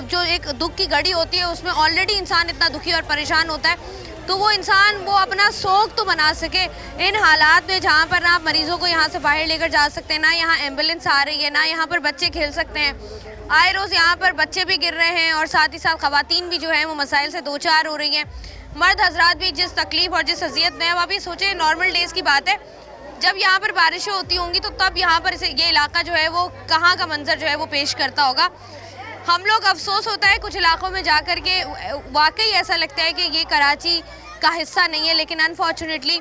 Speaker 1: जो एक दुख की घड़ी होती है उसमें ऑलरेडी इंसान इतना दुखी और परेशान होता है, तो वो इंसान वो अपना शौक तो मना सके इन हालात में जहाँ पर ना आप मरीज़ों को यहाँ से बाहर लेकर जा सकते हैं, ना यहाँ एम्बुलेंस आ रही है, ना यहाँ पर बच्चे खेल सकते हैं। आए रोज़ यहाँ पर बच्चे भी गिर रहे हैं और साथ ही साथ ख़वातीन भी जो है वो मसाइल से दो चार हो रही हैं, मर्द हजरात भी जिस तकलीफ़ और जिस अजियत में है। अब अभी सोचें नॉर्मल डेज़ की बात है, जब यहाँ पर बारिशें होती होंगी तो तब यहाँ पर ये इलाका जो है वो कहाँ का मंजर जो है वो पेश करता होगा। हम लोग अफसोस होता है कुछ इलाकों में जा कर के, वाकई ऐसा लगता है कि ये कराची का हिस्सा नहीं है, लेकिन अनफॉर्चुनेटली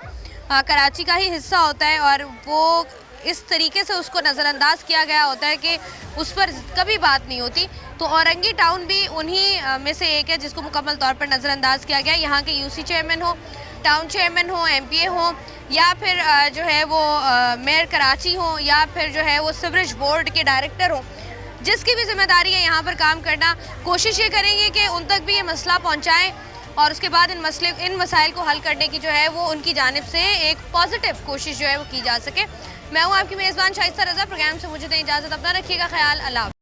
Speaker 1: कराची का ही हिस्सा होता है और वो इस तरीके से उसको नज़रअंदाज किया गया होता है कि उस पर कभी बात नहीं होती। तो औरंगी टाउन भी उन्हीं में से एक है जिसको मुकम्मल तौर पर नज़रअंदाज किया गया। यहाँ के यूसी चेयरमैन हो, टाउन चेयरमैन हो, एमपीए हो, या फिर जो है वो मेयर कराची हो, या फिर जो है वो सीवरेज बोर्ड के डायरेक्टर हो, जिसकी भी जिम्मेदारी है यहाँ पर काम करना, कोशिश ये करेंगे कि उन तक भी ये मसला पहुँचाएँ और उसके बाद इन मसाइल को हल करने की जो है वो उनकी जानिब से एक पॉजिटिव कोशिश जो है वो की जा सके। मैं हूँ आपकी मेज़बान शाइस्ता रज़ा। प्रोग्राम से मुझे दें इजाज़त, अपना रखिएगा ख्याल। अल्लाह।